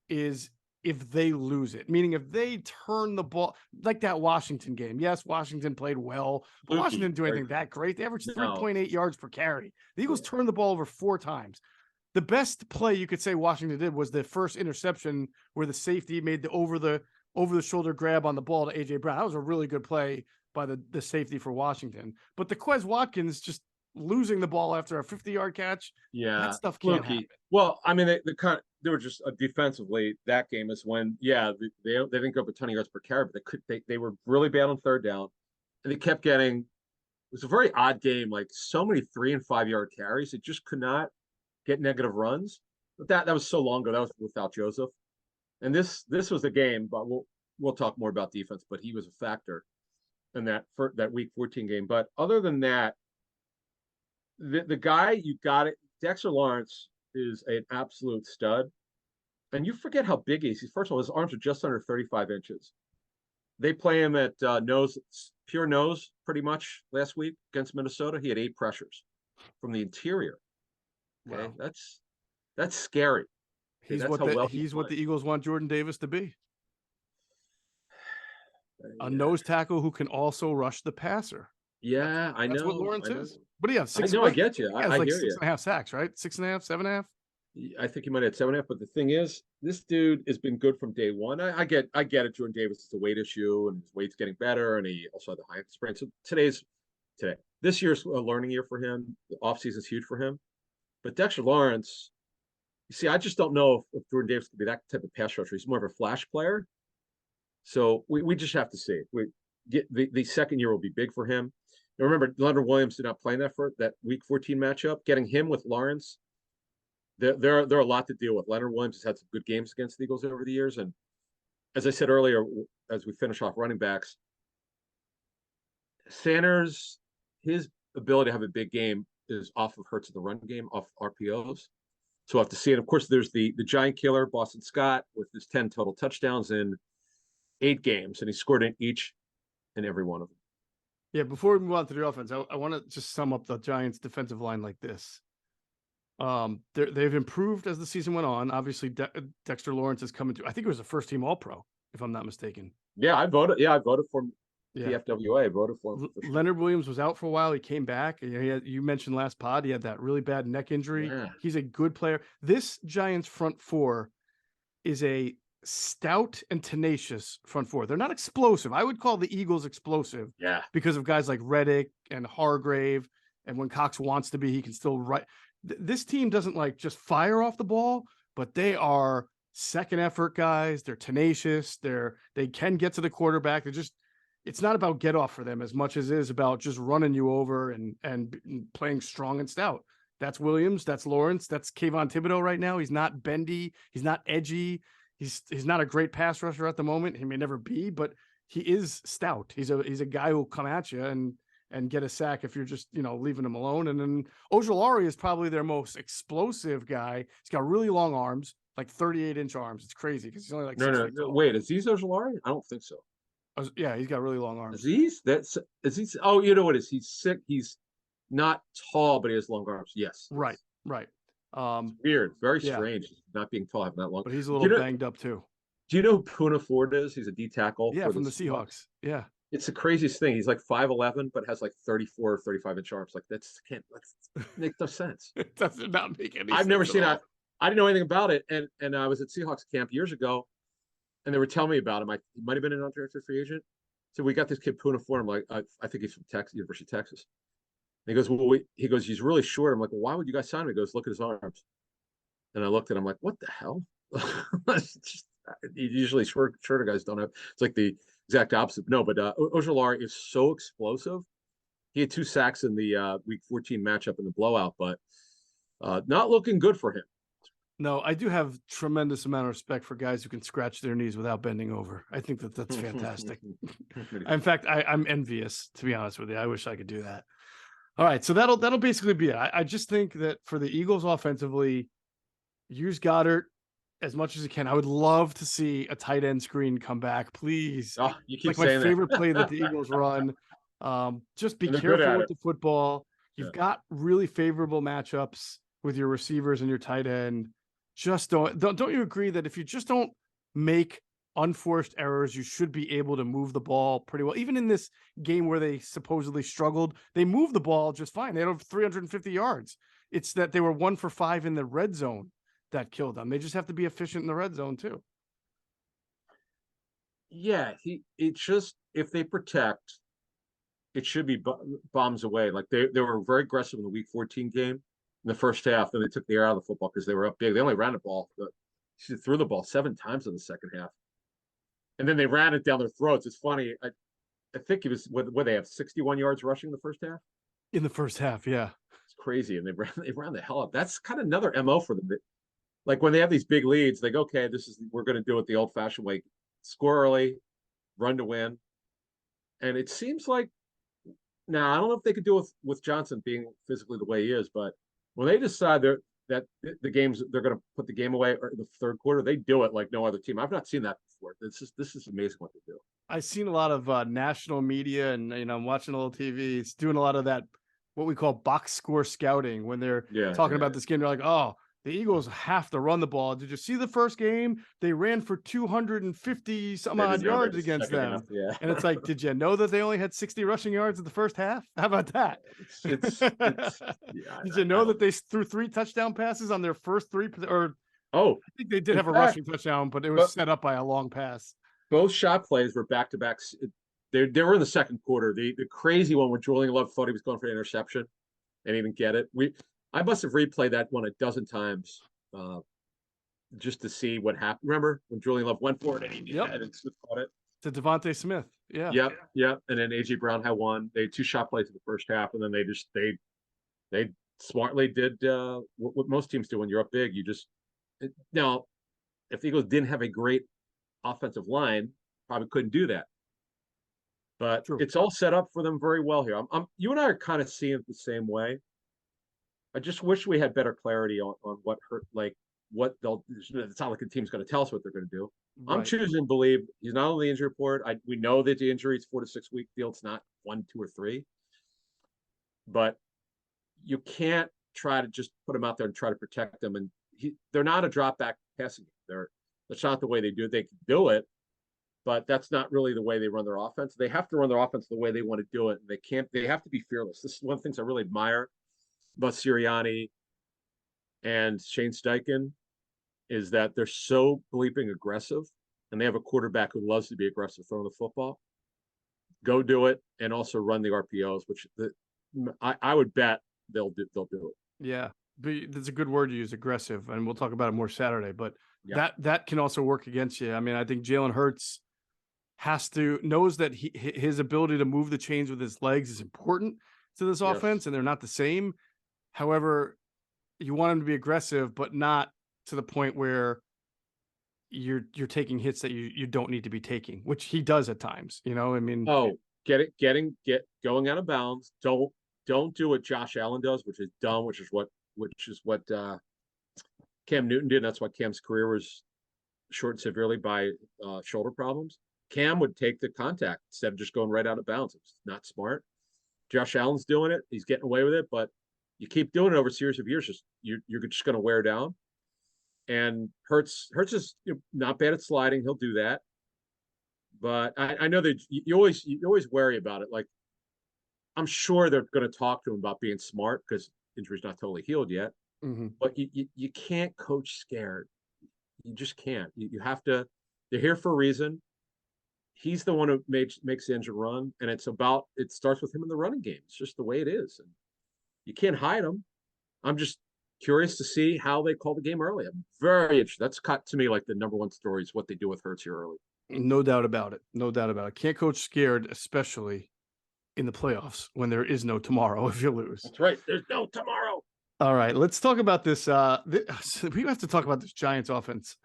is if they lose it, meaning if they turn the ball like that Washington game. Yes, Washington played well, but Washington didn't do anything that great. They averaged 3.8 yards per carry. The Eagles turned the ball over 4 times. The best play you could say Washington did was the first interception where the safety made the over the shoulder grab on the ball to AJ Brown. That was a really good play by the safety for Washington. But the Quez Watkins just losing the ball after a 50-yard catch, that stuff can't happen. Well, I mean, they were just defensively. That game is when, they didn't go up a ton of yards per carry, but they were really bad on third down, and they kept getting. It was a very odd game, like so many 3- and 5-yard carries. It just could not get negative runs. But that was so long ago. That was without Joseph, and this was the game. But we'll talk more about defense. But he was a factor in that Week 14 game. But other than that, the guy you got it, Dexter Lawrence is an absolute stud, and you forget how big he is. First of all, his arms are just under 35 inches. They play him at pure nose pretty much last week against Minnesota. He had 8 pressures from the interior. Okay, wow. That's scary. Okay, he's what the Eagles want Jordan Davis to be. A nose tackle who can also rush the passer. Yeah, I know. That's what Lawrence is. But yeah, I get you. I like hear 6.5 sacks, right? 6.5, 7.5. I think he might have 7.5. But the thing is, this dude has been good from day one. I get it. Jordan Davis is a weight issue, and his weight's getting better, and he also had the high experience. So this year's a learning year for him. The offseason is huge for him. But Dexter Lawrence, you see, I just don't know if Jordan Davis could be that type of pass rusher. He's more of a flash player. So we just have to see. We get the second year will be big for him. And remember, Leonard Williams did not play in that Week 14 matchup. Getting him with Lawrence, there are a lot to deal with. Leonard Williams has had some good games against the Eagles over the years, and as I said earlier, as we finish off running backs, Sanders, his ability to have a big game is off of Hurts of the run game, off RPOs. So we'll have to see. And of course, there's the giant killer, Boston Scott, with his 10 total touchdowns in 8 games, and he scored in each and every one of them. Yeah, before we move on to the offense, I want to just sum up the Giants' defensive line like this. They've improved as the season went on. Obviously, Dexter Lawrence is coming to. I think it was a first-team All-Pro, if I'm not mistaken. Yeah, I voted for him. PFWA. I voted for him. For sure. Leonard Williams was out for a while. He came back. You mentioned last pod he had that really bad neck injury. Yeah. He's a good player. This Giants front four is a stout and tenacious front four. They're not explosive. I would call the Eagles explosive. Yeah. Because of guys like Reddick and Hargrave, and when Cox wants to be, he can still run. This team doesn't like just fire off the ball, but they are second effort guys. They're tenacious. They can get to the quarterback. It's not about get off for them as much as it is about just running you over and playing strong and stout. That's Williams. That's Lawrence. That's Kayvon Thibodeau right now. He's not bendy. He's not edgy. He's not a great pass rusher at the moment. He may never be, but he is stout. He's a guy who'll come at you and get a sack if you're just, leaving him alone. And then Ojulari is probably their most explosive guy. He's got really long arms, like 38-inch arms. It's crazy because he's only like 6 feet tall. Wait, is he Ojulari? I don't think so. Yeah, he's got really long arms. Is he? Oh, you know what is? He's sick. He's not tall, but he has long arms. Yes. Right. Weird. Very strange. Not being tall, having that long. But he's a little banged up too. Do you know who Puna Ford is? He's a D tackle. Yeah, from the Seahawks. Yeah. It's the craziest thing. He's like 5'11", but has like 34 or 35-inch arms. Like that's makes no sense. It does not make any I've never sense at seen all. that. I didn't know anything about it, and I was at Seahawks camp years ago, and they were telling me about him. He might have been an undrafted free agent. So we got this kid Puna for him. Like I think he's from Texas, University of Texas. And he goes, well, he goes, he's really short. I'm like, well, why would you guys sign him? He goes, look at his arms. And I looked at him like, what the hell? Usually shorter guys don't have. It's like the exact opposite. No, but Ojulari is so explosive. He had 2 sacks in the week 14 matchup in the blowout, but not looking good for him. No, I do have tremendous amount of respect for guys who can scratch their knees without bending over. I think that's fantastic. In fact, I'm envious, to be honest with you. I wish I could do that. All right, so that'll basically be it. I just think that for the Eagles offensively, use Goddard as much as you can. I would love to see a tight end screen come back, please. Oh, you keep Like my saying favorite that. play that the Eagles run. Just be And they're good careful at with it. the football. You've Yeah. got really favorable matchups with your receivers and your tight end. Just don't you agree that if you just don't make unforced errors, you should be able to move the ball pretty well? Even in this game where they supposedly struggled, they moved the ball just fine. They had over 350 yards. It's that they were 1 for 5 in the red zone that killed them. They just have to be efficient in the red zone too. Yeah, it's just if they protect, it should be bombs away. Like they were very aggressive in the week 14 game in the first half, and they took the air out of the football because they were up big. They only ran the ball, but she threw the ball 7 times in the second half, and then they ran it down their throats. It's funny. I think it was what they have 61 yards rushing the first half. In the first half, yeah. It's crazy, and they ran the hell up. That's kind of another mo for them. Like when they have these big leads, they go, okay, we're going to do it the old fashioned way: score early, run to win. And it seems like now I don't know if they could do it with Johnson being physically the way he is, but when they decide that the games they're going to put the game away or in the third quarter, they do it like no other team. I've not seen that before. This is amazing what they do. I've seen a lot of national media, and I'm watching a little TV. It's doing a lot of that, what we call box score scouting, when they're talking about this game. They're like, oh, the Eagles have to run the ball. Did you see the first game? They ran for 250 some odd yards against them. Half, yeah. And it's like, did you know that they only had 60 rushing yards in the first half? How about that? Did you know that they threw 3 touchdown passes on their first 3? Or I think they did have a rushing touchdown, but it was set up by a long pass. Both shot plays were back to back. They were in the second quarter. The crazy one where Julian Love thought he was going for an interception and he didn't get it. I must have replayed that one a dozen times just to see what happened. Remember when Julian Love went for it and he caught it? To Devontae Smith. Yeah. Yep. And then AJ Brown had one. They had 2 shot plays in the first half, and then they smartly did what most teams do when you're up big. Now, if the Eagles didn't have a great offensive line, probably couldn't do that. But it's all set up for them very well here. You and I are kind of seeing it the same way. I just wish we had better clarity on what hurt, like what they'll. It's not like the team's going to tell us what they're going to do. Right. I'm choosing to believe he's not on the injury report. We know that the injury is 4 to 6 week deal. It's not 1, 2, or 3. But you can't try to just put him out there and try to protect them. And they're not a drop back passing game. That's not the way they do it. They can do it, but that's not really the way they run their offense. They have to run their offense the way they want to do it. And they have to be fearless. This is one of the things I really admire about Sirianni and Shane Steichen is that they're so bleeping aggressive, and they have a quarterback who loves to be aggressive throwing the football. Go do it, and also run the RPOs, which I would bet they'll do it. Yeah, but that's a good word to use, aggressive, and we'll talk about it more Saturday. But that can also work against you. I mean, I think Jalen Hurts knows that his ability to move the chains with his legs is important to this offense, and they're not the same. However, you want him to be aggressive, but not to the point where you're taking hits that you don't need to be taking, which he does at times. I mean, going out of bounds. Don't do what Josh Allen does, which is dumb, which is what Cam Newton did. That's why Cam's career was shortened severely by shoulder problems. Cam would take the contact instead of just going right out of bounds. It's not smart. Josh Allen's doing it. He's getting away with it, but you keep doing it over a series of years, you're just going to wear down. And Hurts is not bad at sliding. He'll do that. But I know that you always worry about it. Like, I'm sure they're going to talk to him about being smart because injury's not totally healed yet. Hmm. But you can't coach scared. You just can't. You have to. They're here for a reason. He's the one who makes the engine run, and it starts with him in the running game. It's just the way it is, and you can't hide him. I'm just curious to see how they call the game early. I'm very interested. That's cut to me like the number one story is what they do with Hurts here early. No doubt about it. No doubt about it. Can't coach scared, especially in the playoffs when there is no tomorrow if you lose. That's right. There's no tomorrow. All right, let's talk about this. We have to talk about this Giants offense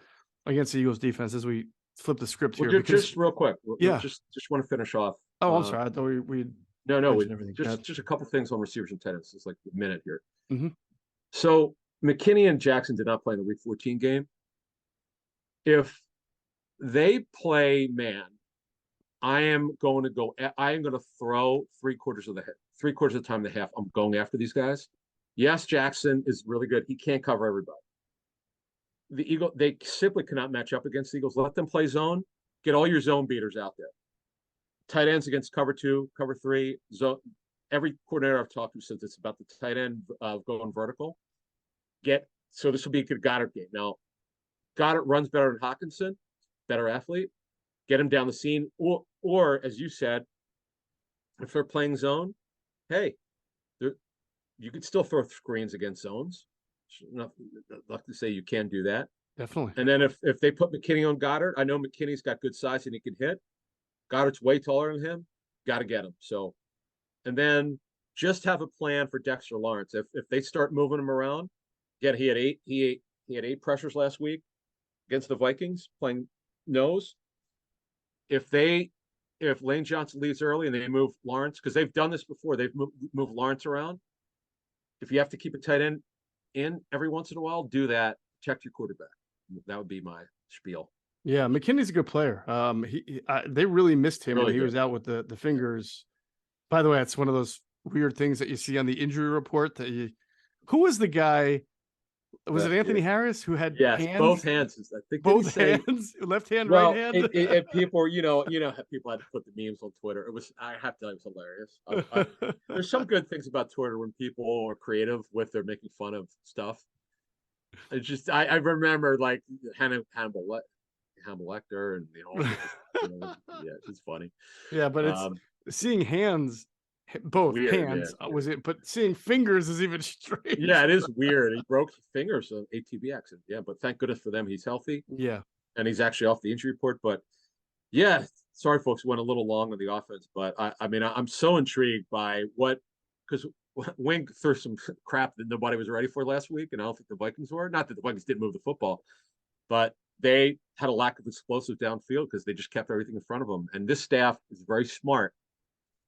against the Eagles defense as we flip the script here. Well, Because just real quick. yeah. Just want to finish off. Oh, I'm sorry. I thought we no, mentioned everything. just a couple things on receivers and tight ends. It's like a minute here. Mm-hmm. So McKinney and Jackson did not play in the Week 14 game. If they play man, I am going to throw three-quarters of the time and a half. I'm going after these guys. Yes, Jackson is really good. He can't cover everybody. They simply cannot match up against the Eagles. Let them play zone. Get all your zone beaters out there. Tight ends against cover 2, cover 3. Zone. Every coordinator I've talked to says it's about the tight end going vertical. So this will be a good Goddard game. Now, Goddard runs better than Hockenson, better athlete. Get him down the seam, or as you said, if they're playing zone, hey, you could still throw screens against zones. Not to say you can do that. Definitely. And then if they put McKinney on Goddard, I know McKinney's got good size and he can hit. Goddard's way taller than him. Got to get him. So, and then just have a plan for Dexter Lawrence. If they start moving him around, again, he had 8 pressures last week against the Vikings playing nose. If Lane Johnson leaves early and they move Lawrence, because they've done this before, they've moved Lawrence around. If you have to keep a tight end in every once in a while, do that. Protect your quarterback. That would be my spiel. Yeah, McKinney's a good player. They really missed him Really when he good. was out with the fingers. By the way, it's one of those weird things that you see on the injury report. Who was the guy? Was it Anthony Harris who had hands? Both hands. I think both hands, left hand, right hand. And people, people had to put the memes on Twitter. I have to tell you, it was hilarious. There's some good things about Twitter when people are creative with their making fun of stuff. It's just I remember like Hannibal Lecter and yeah, it's funny. Yeah, but it's seeing hands. Both weird, hands was it, but seeing fingers is even strange. Yeah, it is weird. He broke his fingers on ATV accident. Yeah, but thank goodness for them, he's healthy. Yeah, and he's actually off the injury report. But yeah, sorry folks, went a little long on the offense, but I mean I'm so intrigued by because Wink threw some crap that nobody was ready for last week, and I don't think the Vikings were. Not that the Vikings didn't move the football, but they had a lack of explosive downfield because they just kept everything in front of them. And this staff is very smart.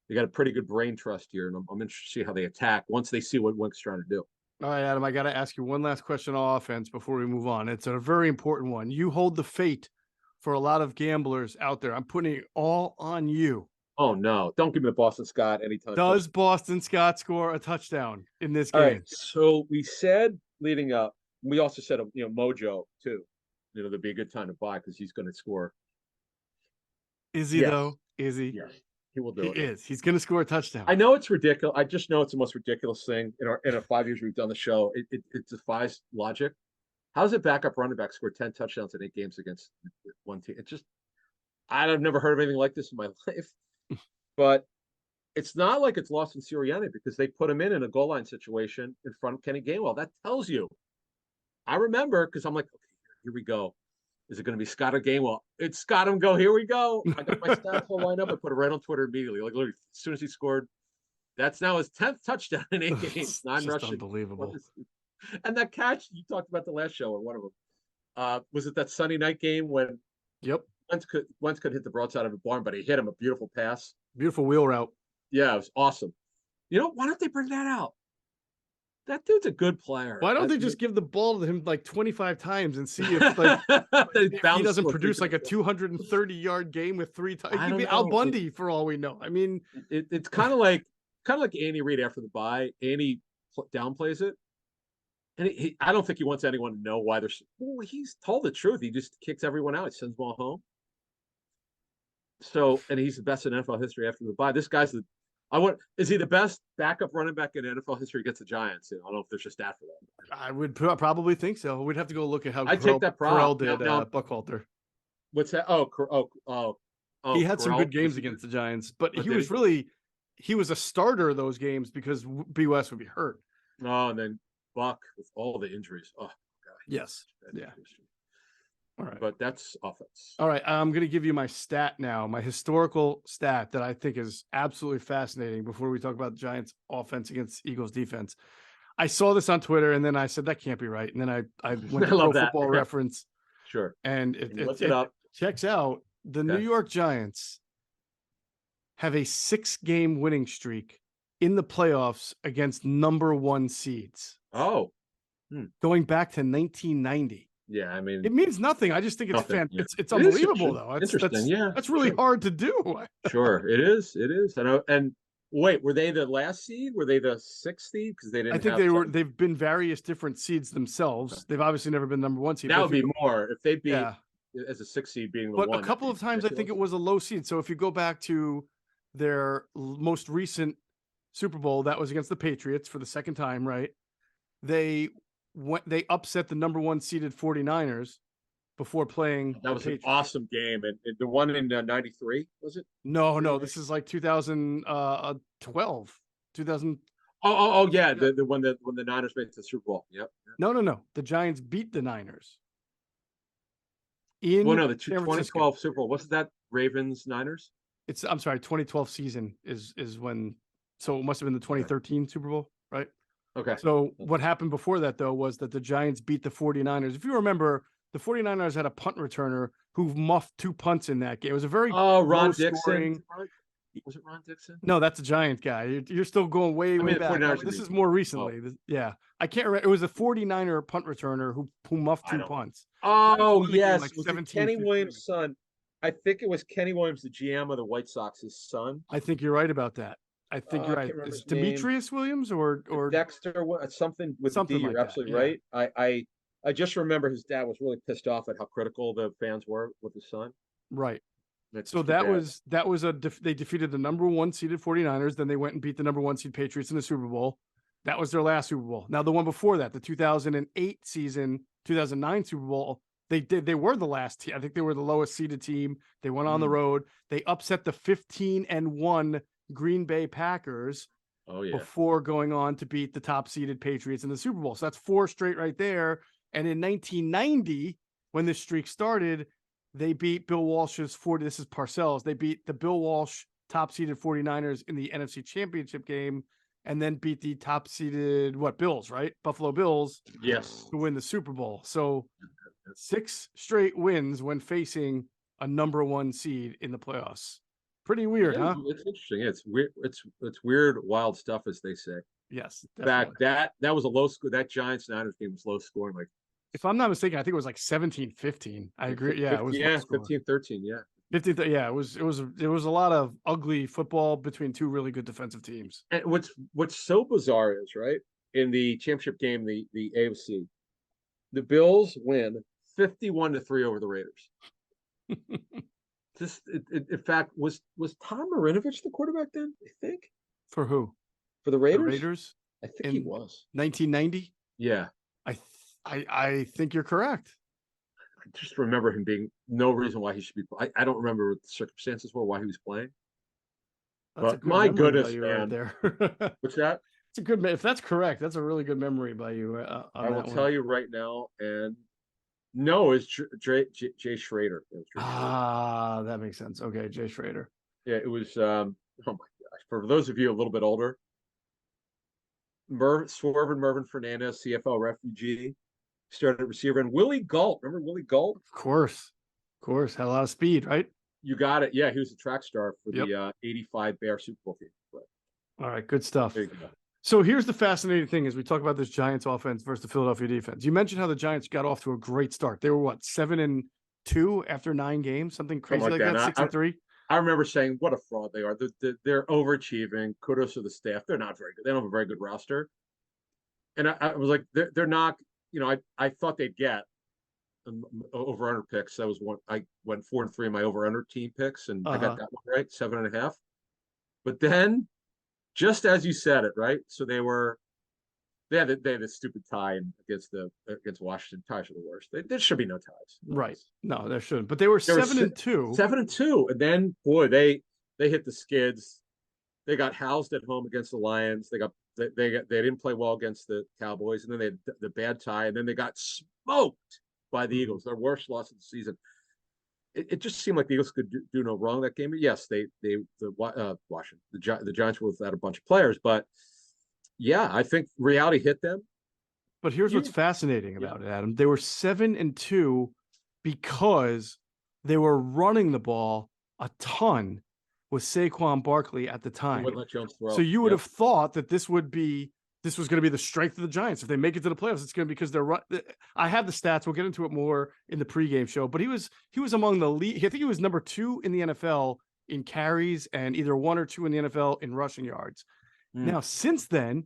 They got a pretty good brain trust here, and I'm interested to see how they attack once they see what Wink's trying to do. All right, Adam, I got to ask you one last question on offense before we move on. It's a very important one. You hold the fate for a lot of gamblers out there. I'm putting it all on you. Oh, no. Don't give me the Boston Scott anytime. Does Boston Scott score a touchdown in this game? All right, so we said leading up, we also said, Mojo, too. There'd be a good time to buy because he's going to score. Is he, though? Is he? Yes. He will do it. He is. He's going to score a touchdown. I know it's ridiculous. I just know it's the most ridiculous thing in our 5 years we've done the show. It defies logic. How does a backup running back score 10 touchdowns in 8 games against one team? I've never heard of anything like this in my life. But it's not like it's lost in Sirianni because they put him in a goal line situation in front of Kenny Gainwell. That tells you. I remember because I'm like, okay, here we go. Is it going to be Scott or Gainwell? It's Scott and go. Here we go. I got my stats all lined up. I put it right on Twitter immediately. Like literally, as soon as he scored, that's now his 10th touchdown in 8 games. 9 rushing. Unbelievable. And that catch you talked about the last show or one of them. Was it that Sunday night game when? Yep. Wentz could hit the broadside of a barn, but he hit him a beautiful pass. Beautiful wheel route. Yeah, it was awesome. Why don't they bring that out? That dude's a good player. Why don't they just give the ball to him like 25 times and see if he doesn't produce like a 230-yard game with 3 times? He could be Al Bundy for all we know. I mean, it's kind of like Andy Reid after the bye. Andy downplays it, and I don't think he wants anyone to know why he's told the truth. He just kicks everyone out. He sends the ball home. So, and he's the best in NFL history after the bye. This guy's is he the best backup running back in NFL history against the Giants? I don't know if there's a stat for that. I would probably think so. We'd have to go look at how I take that Corral prop. did Now, Buckhalter. what's that? Oh, He had some Corral? good games against the Giants, but Oh, he did was he was a starter of those games because BUS would be hurt. Oh, and then Buck with all the injuries. Oh, God. Yes. Yeah. All right. But that's offense. All right. I'm going to give you my stat now, my historical stat that I think is absolutely fascinating before we talk about the Giants offense against Eagles defense. I saw this on Twitter and then I said, that can't be right. And then I went to Pro Football Reference. Sure. And it up. checks out. The New York Giants have a 6-game winning streak in the playoffs against number 1 seeds. Oh. Going back to 1990. Yeah, I mean, it means nothing. I just think it's it's unbelievable, though. Interesting. That's really hard to do. Sure, it is. It is. And wait, were they the last seed? Were they the 6th seed? Because they didn't. I think they were. They've been various different seeds themselves. Okay. They've obviously never been number 1 seed. That would be more if they'd be as a 6th seed being the 1. But a couple of times, I think it was a low seed. So if you go back to their most recent Super Bowl, that was against the Patriots for the second time, right? They upset the number 1 seeded 49ers before playing. That was an awesome game. And the one in 93, was it? No. This is like 2012, 2000. Oh, yeah. The when the Niners made the Super Bowl. Yep. No. The Giants beat the Niners. The 2012 Super Bowl. Wasn't that Ravens Niners? I'm sorry, 2012 season is when. So it must have been the 2013 Super Bowl, right? Okay. So what happened before that, though, was that the Giants beat the 49ers. If you remember, the 49ers had a punt returner who muffed 2 punts in that game. It was a very Ron Dixon. Was it Ron Dixon? No, that's a Giant guy. You're still going way back. This is more recently. Yeah. I can't remember. It was a 49er punt returner who muffed 2 punts. Oh, yes. Like was it Kenny Williams' son? I think it was Kenny Williams, the GM of the White Sox, his son. I think you're right about that. I think you're right. Is Demetrius Williams or Dexter? Something with something D, you're absolutely right. I just remember his dad was really pissed off at how critical the fans were with his son. Right. So that was they defeated the number 1 seeded 49ers. Then they went and beat the number 1 seed Patriots in the Super Bowl. That was their last Super Bowl. Now the one before that, the 2008 season, 2009 Super Bowl, they were the last team. I think they were the lowest seeded team. They went on the road. They upset the 15-1 Green Bay Packers before going on to beat the top seeded Patriots in the Super Bowl. So that's 4 straight right there. And in 1990, when this streak started, they beat Bill Walsh's 40. This is Parcells. They beat the Bill Walsh top seeded 49ers in the NFC Championship game and then beat the top seeded Bills, right? Buffalo Bills. Yes. To win the Super Bowl. So 6 straight wins when facing a number 1 seed in the playoffs. Pretty weird, huh? It's interesting. It's weird. It's weird, wild stuff, as they say. Yes. In fact, that was a low score. That Giants Niners game was low scoring. Like, if I'm not mistaken, I think it was like 17-15. I agree. Yeah, it was 15-13. Yeah. 15. Yeah, it was a lot of ugly football between 2 really good defensive teams. And what's so bizarre is, right, in the championship game, the AFC, the Bills win 51-3 over the Raiders. In fact, was Tom Marinovich the quarterback then? I think. For who? For the Raiders. The Raiders. I think he was 1990. Yeah. I think you're correct. I just remember him being no reason why he should be. I don't remember what the circumstances were why he was playing. But my goodness, man! Right there. What's that? It's a good. If that's correct, that's a really good memory by you. I will tell you right now, and no, it's Jay Schrader. That makes sense. Okay, Jay Schrader. Yeah, it was. Oh my gosh! For those of you a little bit older, Swervin Mervin Fernandez, CFL refugee, started at receiver, and Willie Galt. Remember Willie Galt? Of course. Had a lot of speed, right? You got it. Yeah, he was a track star for the '85 Bear Super Bowl team. All right, good stuff. There you go. So here's the fascinating thing as we talk about this Giants offense versus the Philadelphia defense. You mentioned how the Giants got off to a great start. They were 7-2 after 9 games, something crazy like that, 6-3. I remember saying, what a fraud they are. They're overachieving. Kudos to the staff. They're not very good. They don't have a very good roster. And I was like, they're not, I thought they'd get over under picks. That was one. I went 4-3 in my over under team picks, and I got Uh-huh. that one right, 7.5. But then, just as you said it, right? So they had a stupid tie against Washington. Ties are the worst. There should be no ties. Right. No, there shouldn't. But they were There were 7-2. 7-2, and then boy, they hit the skids. They got housed at home against the Lions. They didn't play well against the Cowboys, and then they had the bad tie, and then they got smoked by the Eagles, their worst loss of the season. It just seemed like the Eagles could do no wrong that game. Yes, Washington, the Giants were without a bunch of players, but yeah, I think reality hit them. But here's what's fascinating about it, Adam. They were 7-2 because they were running the ball a ton with Saquon Barkley at the time. Wouldn't let Jones throw. So you would have thought that this was going to be the strength of the Giants. If they make it to the playoffs, it's going to be because they're I have the stats. We'll get into it more in the pregame show, but he was among the lead. I think he was number 2 in the NFL in carries and either 1 or 2 in the NFL in rushing yards. Now, since then,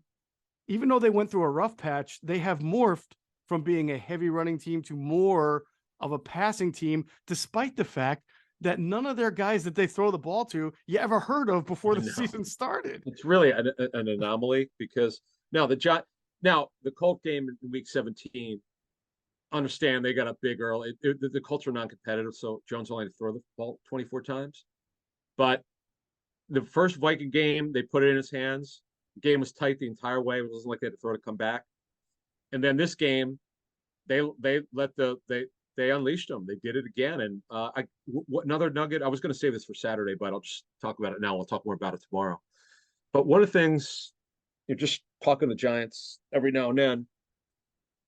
even though they went through a rough patch, they have morphed from being a heavy running team to more of a passing team, despite the fact that none of their guys that they throw the ball to you ever heard of before the season started. It's really an anomaly because now the Colt game in week 17, understand they got up big early. The Colts are non-competitive, so Jones only had to throw the ball 24 times. But the first Viking game, they put it in his hands. The game was tight the entire way. It wasn't like they had to throw to come back. And then this game, they unleashed them. They did it again. And another nugget. I was going to save this for Saturday, but I'll just talk about it now. I'll talk more about it tomorrow. But one of the things, you're just talking to the Giants every now and then.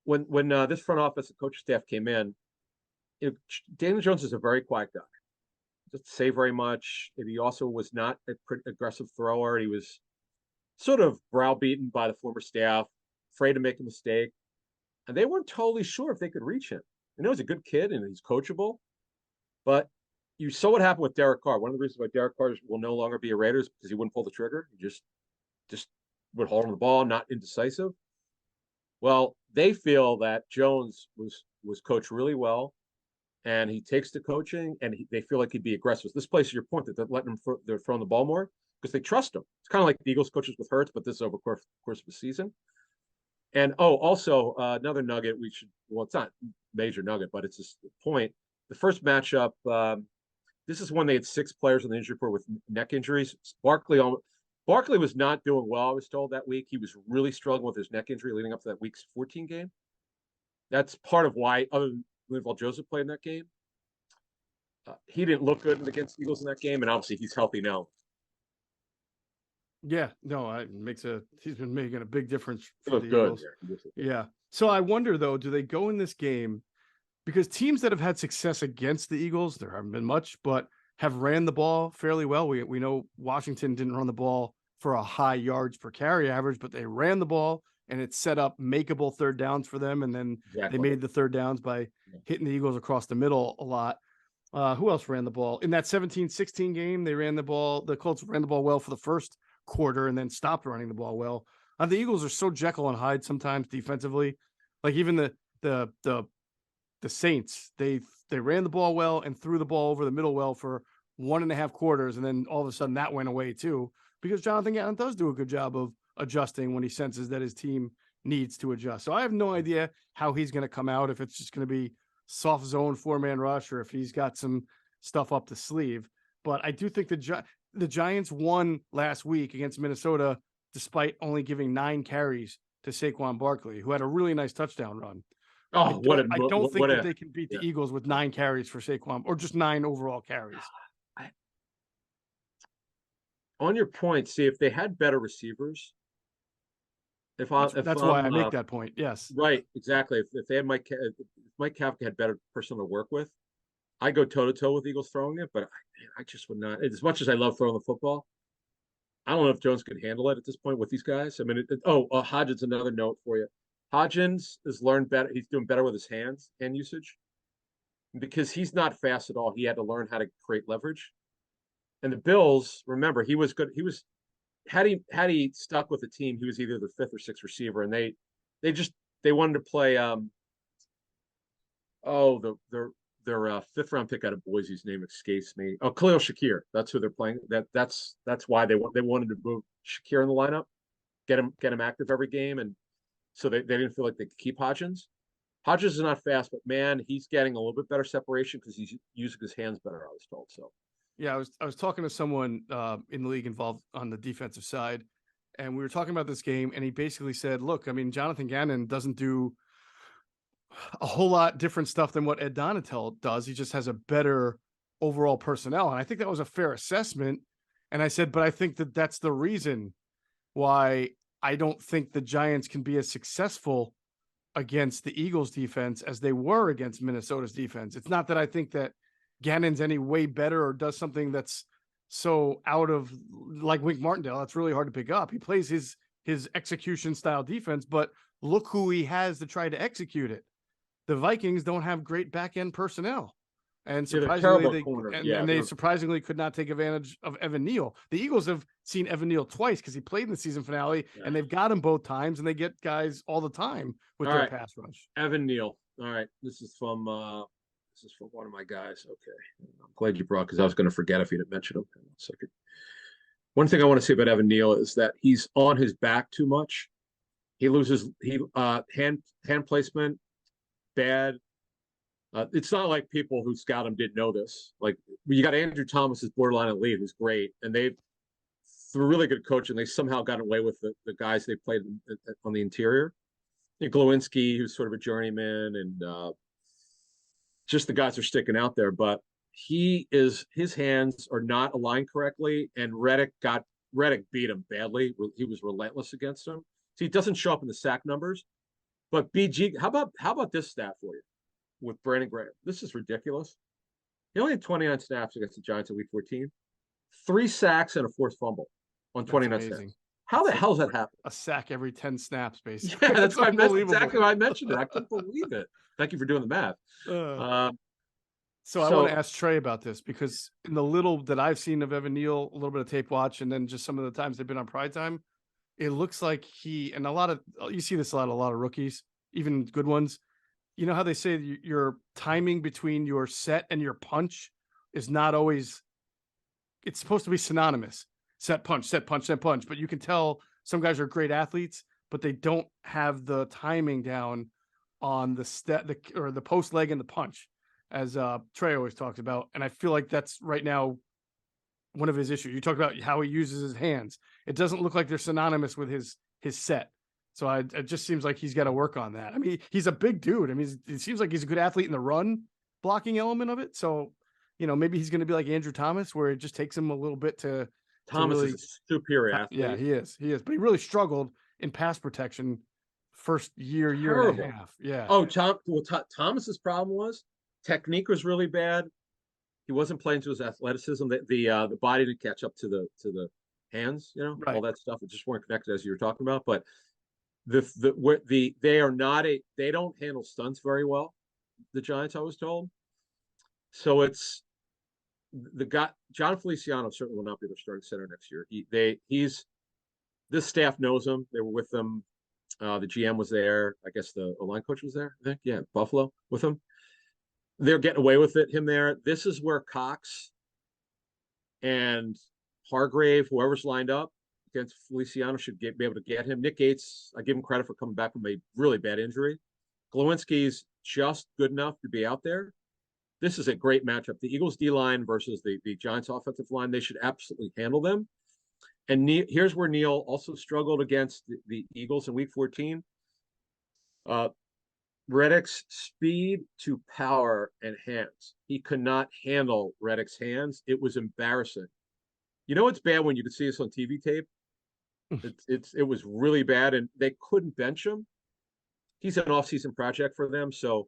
When this front office and coaching staff came in, Daniel Jones is a very quiet guy. Doesn't say very much. And he also was not a pretty aggressive thrower. He was sort of browbeaten by the former staff, afraid to make a mistake. And they weren't totally sure if they could reach him. I know he's a good kid and he's coachable, but you saw what happened with Derek Carr. One of the reasons why Derek Carr will no longer be a Raider is because he wouldn't pull the trigger. He just would hold on the ball, not indecisive. Well, they feel that Jones was coached really well, and he takes to coaching, and they feel like he'd be aggressive. This plays to your point that they're letting him they're throwing the ball more because they trust him. It's kind of like the Eagles coaches with Hurts, but this is over the course of the season. And also another nugget it's not major nugget, but it's just the point. The first matchup, this is when they had 6 players on the injury report with neck injuries. Barkley was not doing well, I was told, that week. He was really struggling with his neck injury leading up to that week 14 game. That's part of why, other than Linval Joseph played in that game, he didn't look good against the Eagles in that game, and obviously he's healthy now. Yeah, no, he's been making a big difference for the good. Eagles. Yeah. So I wonder though, do they go in this game because teams that have had success against the Eagles, there haven't been much, but have ran the ball fairly well. We know Washington didn't run the ball for a high yards per carry average, but they ran the ball and it set up makeable third downs for them. And then they made the third downs by hitting the Eagles across the middle a lot. Who else ran the ball? In that 17-16 game, they ran the ball. The Colts ran the ball well for the first quarter and then stopped running the ball well. The Eagles are so Jekyll and Hyde sometimes defensively. Like even the Saints, they ran the ball well and threw the ball over the middle well for 1.5 quarters, and then all of a sudden that went away too, because Jonathan Gannon does do a good job of adjusting when he senses that his team needs to adjust. So I have no idea how he's going to come out, if it's just going to be soft zone 4-man rush or if he's got some stuff up the sleeve. But I do think the Giants won last week against Minnesota despite only giving 9 carries to Saquon Barkley, who had a really nice touchdown run. I don't think that they can beat the Eagles with 9 carries for Saquon, or just 9 overall carries. On your point, see, if they had better receivers, that's why I make that point. Yes, right, exactly. If they had Mike Kafka had better person to work with, I go toe to toe with Eagles throwing it, but I just would not. As much as I love throwing the football, I don't know if Jones can handle it at this point with these guys. I mean, Hodgins, another note for you. Hodgins has learned better. He's doing better with his hand usage because he's not fast at all. He had to learn how to create leverage. And the Bills, remember, he was good. He was had he stuck with the team, he was either the 5th or 6th receiver, and they wanted to play Oh, their fifth round pick out of Boise's name escapes me. Oh, Khalil Shakir. That's who they're playing. That's why they wanted to move Shakir in the lineup, get him active every game, and so they didn't feel like they could keep Hodgins. Hodgins is not fast, but man, he's getting a little bit better separation because he's using his hands better, I was told. So Yeah, I was talking to someone in the league involved on the defensive side, and we were talking about this game, and he basically said, "Look, I mean, Jonathan Gannon doesn't do a whole lot different stuff than what Ed Donatel does. He just has a better overall personnel." And I think that was a fair assessment. And I said, but I think that that's the reason why I don't think the Giants can be as successful against the Eagles defense as they were against Minnesota's defense. It's not that I think that Gannon's any way better or does something that's so out of like Wink Martindale. That's really hard to pick up. He plays his execution style defense, but look who he has to try to execute it. The Vikings don't have great back end personnel. And surprisingly, they surprisingly could not take advantage of Evan Neal. The Eagles have seen Evan Neal twice because he played in the season finale, and they've got him both times, and they get guys all the time with their pass rush. Evan Neal. All right, this is from one of my guys. Okay, I'm glad you brought because I was going to forget if you didn't mention him. Second. One thing I want to say about Evan Neal is that he's on his back too much. He loses hand placement, bad. It's not like people who scout him didn't know this. Like you got Andrew Thomas's borderline elite, who's great, and they've through really good coaching, they somehow got away with the guys they played on the interior. Glowinski, who's sort of a journeyman, and just the guys are sticking out there. But his hands are not aligned correctly, and Reddick beat him badly. He was relentless against him. So he doesn't show up in the sack numbers. But BG, how about this stat for you? With Brandon Graham. This is ridiculous. He only had 29 snaps against the Giants in week 14. 3 sacks and a forced fumble on 29 snaps. How the hell's that happen? A sack every 10 snaps, basically. Yeah, that's exactly why I mentioned it. I couldn't believe it. Thank you for doing the math. So I want to ask Trey about this because in the little that I've seen of Evan Neal, a little bit of tape watch, and then just some of the times they've been on Pride Time, it looks like and you see this a lot of rookies, even good ones. You know how they say your timing between your set and your punch is not always, it's supposed to be synonymous. Set, punch, set, punch, set, punch. But you can tell some guys are great athletes, but they don't have the timing down on the post leg and the punch, as Trey always talks about. And I feel like that's right now one of his issues. You talk about how he uses his hands. It doesn't look like they're synonymous with his set. So it just seems like he's got to work on that. I mean, he's a big dude. I mean, it seems like he's a good athlete in the run blocking element of it. So, maybe he's going to be like Andrew Thomas, where it just takes him a little bit to. Thomas is a superior athlete. Yeah, he is. But he really struggled in pass protection first year and a half. Yeah. Oh, Thomas's problem was technique was really bad. He wasn't playing to his athleticism. The body didn't catch up to the hands. All that stuff. It just weren't connected as you were talking about, but. They don't handle stunts very well, the Giants, I was told. So it's the guy John Feliciano certainly will not be the starting center next year. This staff knows him. They were with him. The GM was there. I guess the line coach was there. I think, yeah, Buffalo with him. They're getting away with him there. This is where Cox and Hargrave, whoever's lined up against Feliciano, should be able to get him. Nick Gates, I give him credit for coming back from a really bad injury. Glowinski's just good enough to be out there. This is a great matchup. The Eagles D-line versus the Giants offensive line, they should absolutely handle them. And here's where Neal also struggled against the Eagles in week 14. Reddick's speed to power and hands. He could not handle Reddick's hands. It was embarrassing. It's bad when you could see this on TV tape. It was really bad, and they couldn't bench him. He's an off-season project for them, so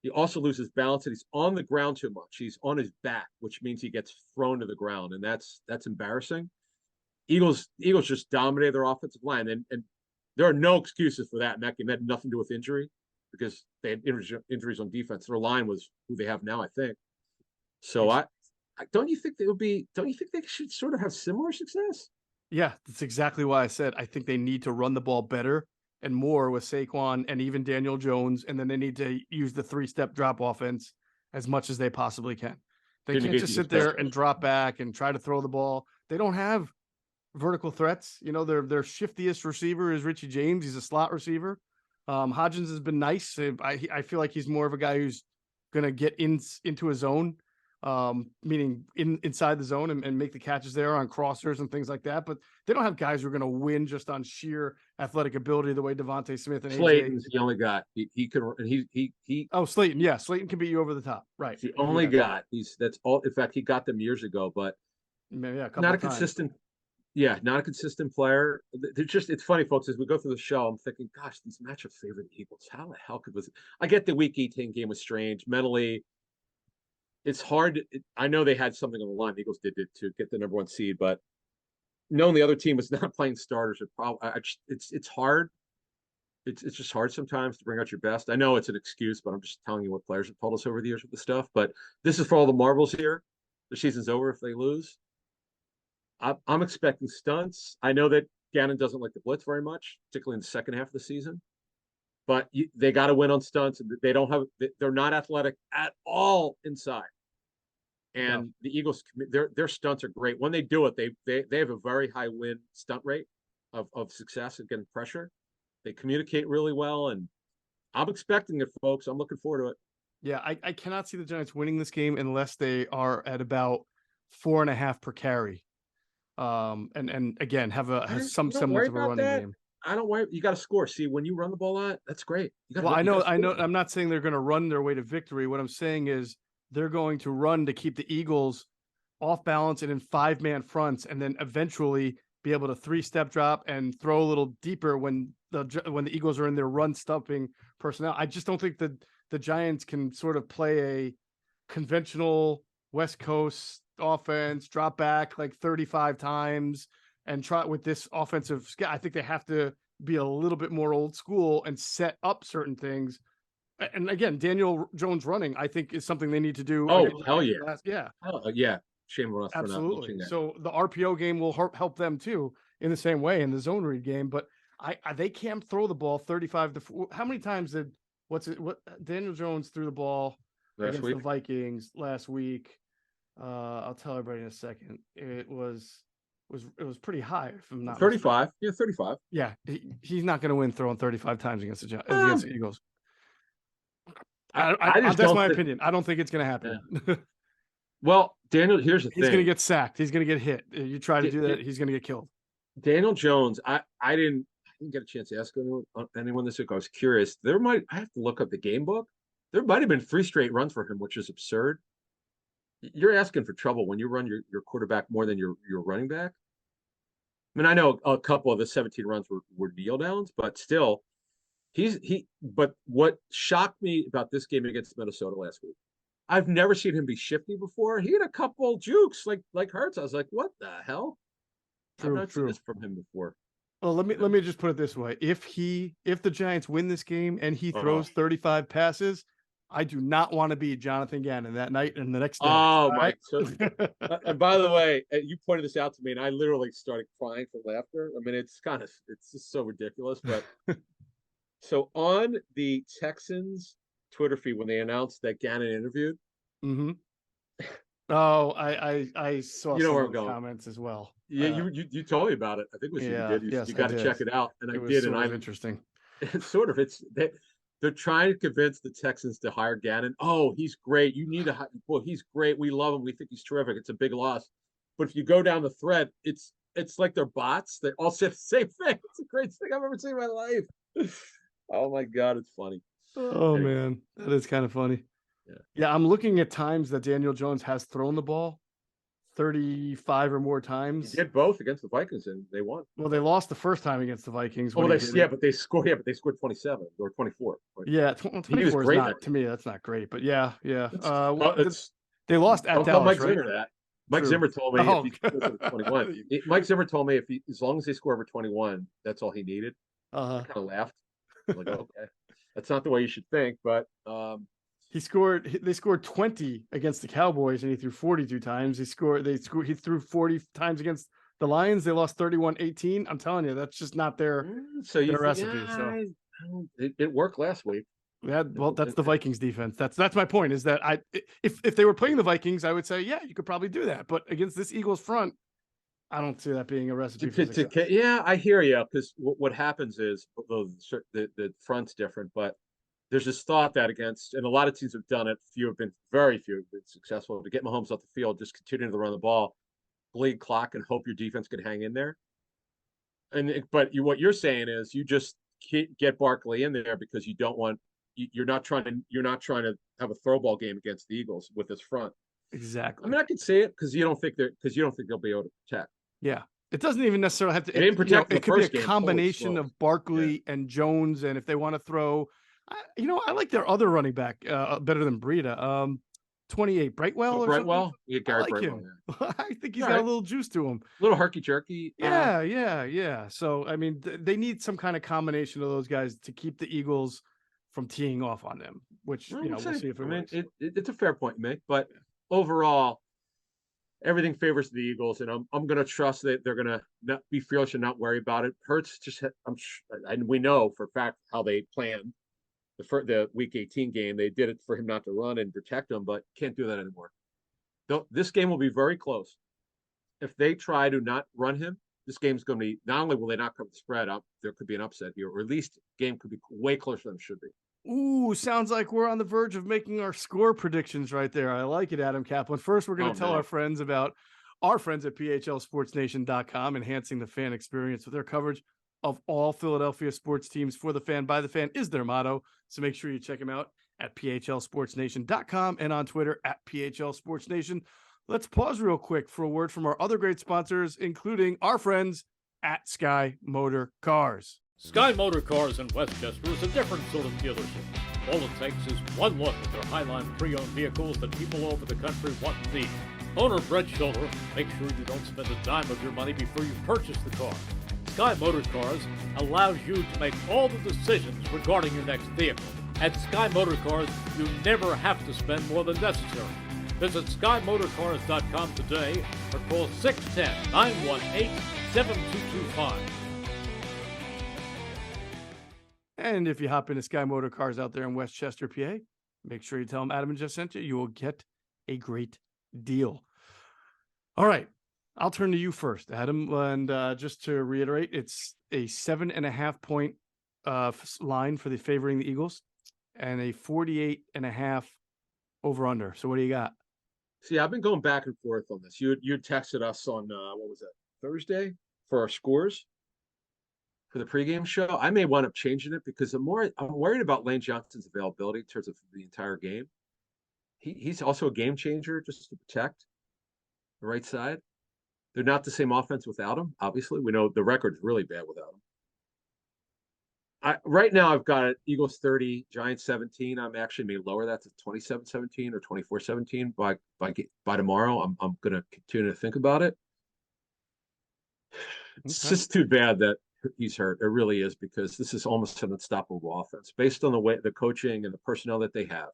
he also loses balance, and he's on the ground too much. He's on his back, which means he gets thrown to the ground, and that's embarrassing. Eagles just dominated their offensive line, and there are no excuses for that. And that game had nothing to do with injury because they had injuries on defense. Their line was who they have now, I think. So don't you think they should sort of have similar success? Yeah, that's exactly why I said I think they need to run the ball better and more with Saquon and even Daniel Jones, and then they need to use the 3-step drop offense as much as they possibly can. They can't just sit there and drop back and try to throw the ball. They don't have vertical threats. You know, their shiftiest receiver is Richie James. He's a slot receiver. Hodgins has been nice. I feel like he's more of a guy who's going to get into a zone, meaning inside the zone and make the catches there on crossers and things like that. But they don't have guys who are going to win just on sheer athletic ability the way Devontae Smith and Slayton's AJ. the only guy he could. He. Oh, Slayton, yeah, Slayton can beat you over the top, right? The only guy. That's all. In fact, he got them years ago, but not a consistent. Yeah, not a consistent player. It's funny, folks, as we go through the show, I'm thinking, gosh, these matchups favor the Eagles. How the hell was it? I get the week 18 game was strange. Mentally, it's hard. I know they had something on the line. The Eagles did to get the number 1 seed, but knowing the other team was not playing starters, it's hard. It's just hard sometimes to bring out your best. I know it's an excuse, but I'm just telling you what players have told us over the years with the stuff. But this is for all the marbles here. The season's over if they lose. I'm expecting stunts. I know that Gannon doesn't like the blitz very much, particularly in the second half of the season. But they got to win on stunts. They're not athletic at all inside. And the Eagles, their stunts are great. When they do it, they have a very high win stunt rate of success against pressure. They communicate really well, and I'm expecting it, folks. I'm looking forward to it. Yeah, I cannot see the Giants winning this game unless they are at about 4.5 per carry. And again, have some semblance of a running game. I don't worry. You got to score. See, when you run the ball out, that's great. Well, I know. I'm not saying they're going to run their way to victory. What I'm saying is they're going to run to keep the Eagles off balance and in 5-man fronts, and then eventually be able to 3-step drop and throw a little deeper when the Eagles are in their run stuffing personnel. I just don't think that the Giants can sort of play a conventional West Coast offense, drop back like 35 times and try with this offensive. I think they have to be a little bit more old school and set up certain things. And again, Daniel Jones running, I think, is something they need to do. Oh, hell yeah. Yeah. Yeah. Shame on us Absolutely. for not mentioning that. So the RPO game will help them too in the same way in the zone read game. But they can't throw the ball 35 to. How many times did Daniel Jones threw the ball against the Vikings last week? I'll tell everybody in a second. It was pretty high. If I'm not 35. mistaken. Yeah, 35. Yeah, he's not going to win throwing 35 times against the Eagles. That's my opinion. I don't think it's going to happen. Yeah. Well, Daniel, here's the thing. He's going to get sacked. He's going to get hit. You try to do that, he's going to get killed. Daniel Jones, I didn't get a chance to ask anyone this week. I was curious. I have to look up the game book. There might have been 3 straight runs for him, which is absurd. You're asking for trouble when you run your quarterback more than your running back. I mean, I know a couple of the 17 runs were kneel downs, but still, but what shocked me about this game against Minnesota last week, I've never seen him be shifty before. He had a couple jukes like Hurts. I was like, what the hell? I've not seen this from him before. Well, let me just put it this way. If the Giants win this game and he throws 35 passes, I do not want to be Jonathan Gannon that night and the next day. Oh, Mike. Right? So, and by the way, you pointed this out to me, and I literally started crying from laughter. I mean, it's just so ridiculous. But so on the Texans Twitter feed, when they announced that Gannon interviewed. Mm-hmm. Oh, I saw some of the comments as well. Yeah, you told me about it. I think it was you did. You got to check it out, and I did. And I'm interesting. It's sort of they're trying to convince the Texans to hire Gannon. Oh, he's great. You need to. Well, he's great. We love him. We think he's terrific. It's a big loss. But if you go down the thread, it's like they're bots. They all say the same thing. It's the greatest thing I've ever seen in my life. Oh my God, it's funny. Oh man, that is kind of funny. Yeah, I'm looking at times that Daniel Jones has thrown the ball 35 or more times. He did both against the Vikings, and they won. Well, they lost the first time against the Vikings. But they scored. Yeah, but they scored 27 or 24. Yeah, 24 is not, to me, that's not great. But yeah. They lost at Dallas, Mike right? Zimmer that. Mike Zimmer told me if he scores over 21. Mike Zimmer told me as long as they score over 21, that's all he needed. I kind of laughed. I'm like, okay, that's not the way you should think, but. They scored 20 against the Cowboys and he threw 42 times. He threw 40 times against The Lions, they lost 31-18. I'm telling you, that's just not their So you their think, recipe. So it worked last week. yeah, well, that's the Vikings defense. That's my point. Is that if they were playing the Vikings, I would say yeah, you could probably do that. But against this Eagles front, I don't see that being a recipe for success. Yeah, I hear you. Because what happens is, although the front's different, but there's this thought that against, and a lot of teams have done it. Very few have been successful to get Mahomes off the field, just continuing to run the ball, bleed clock, and hope your defense can hang in there. But what you're saying is you just get Barkley in there because you don't want you're not trying to have a throw ball game against the Eagles with this front. Exactly. I mean, I could say it because you don't think they'll be able to protect. Yeah. It doesn't even necessarily have to. They didn't protect the it could be first a game. combination of Barkley and Jones, and if they want to throw, I like their other running back better than Breida. 28 Brightwell or Brightwell? Yeah, something. I like Brightwell, him. yeah. I think he's got a little juice to him. A little herky jerky. Yeah. So I mean, they need some kind of combination of those guys to keep the Eagles from teeing off on them. Which we'll see if it works. It's a fair point you make, but overall, everything favors the Eagles, and I'm going to trust that they're going to not be fearless and not worry about it. Hurts and we know for a fact how they planned the Week 18 game. They did it for him not to run and protect him, but can't do that anymore. This game will be very close. If they try to not run him, this game's going to be, not only will they not cover the spread up, there could be an upset here, or at least the game could be way closer than it should be. Ooh, sounds like we're on the verge of making our score predictions right there. I like it, Adam Caplan. First, we're going to tell our friends about our friends at PHLSportsNation.com, enhancing the fan experience with their coverage of all Philadelphia sports teams. For the fan, by the fan is their motto. So make sure you check them out at PHLSportsNation.com and on Twitter at PHLSportsNation. Let's pause real quick for a word from our other great sponsors, including our friends at Sky Motor Cars. Sky Motor Cars in Westchester is a different sort of dealership. All it takes is one look at their Highline pre-owned vehicles that people all over the country want and need. Owner Brett Schiller, make sure you don't spend a dime of your money before you purchase the car. Sky Motor Cars allows you to make all the decisions regarding your next vehicle. At Sky Motor Cars, you never have to spend more than necessary. Visit SkyMotorCars.com today or call 610-918-7225. And if you hop into Sky Motor Cars out there in Westchester, PA, make sure you tell them Adam and Jeff sent you. You will get a great deal. All right. I'll turn to you first, Adam. And just to reiterate, it's a 7.5 point line for the favoring the Eagles and a 48.5 over under. So what do you got? See, I've been going back and forth on this. You texted us on, what was that, Thursday for our scores for the pregame show. I may wind up changing it because I'm worried about Lane Johnson's availability in terms of the entire game. He's also a game changer just to protect the right side. They're not the same offense without him. Obviously, we know the record's really bad without him. Right now, I've got it Eagles 30, Giants 17. I'm actually may lower that to 27-17 or 24-17 by tomorrow. I'm going to continue to think about it. It's just too bad that he's hurt. It really is, because this is almost an unstoppable offense based on the way the coaching and the personnel that they have.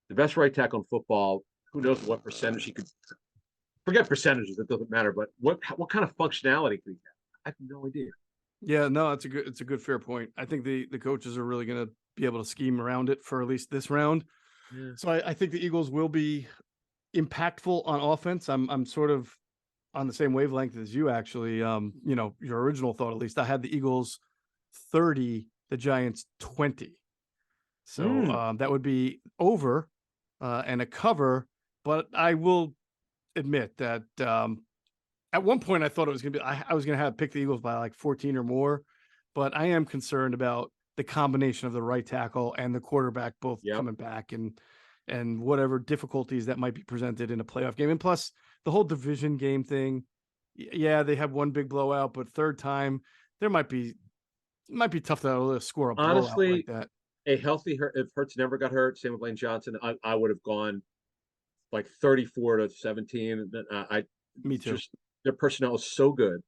The best right tackle in football. Who knows what percentage he could? Forget percentages; it doesn't matter. But what kind of functionality could he have? I have no idea. Yeah, no, it's a good fair point. I think the coaches are really going to be able to scheme around it for at least this round. Yeah. So I think the Eagles will be impactful on offense. I'm sort of on the same wavelength as you, actually. Your original thought, at least. I had the Eagles 30, the Giants 20. So that would be over and a cover. But I will admit that at one point I thought it was going to be, I was going to pick the Eagles by like 14 or more, but I am concerned about the combination of the right tackle and the quarterback both coming back and whatever difficulties that might be presented in a playoff game. And plus the whole division game thing. Yeah, they have one big blowout, but third time it might be tough to score a blowout like that. A healthy Hurt, if Hurts never got hurt, same with Lane Johnson, I would have gone like 34-17. Me too. Their personnel is so good.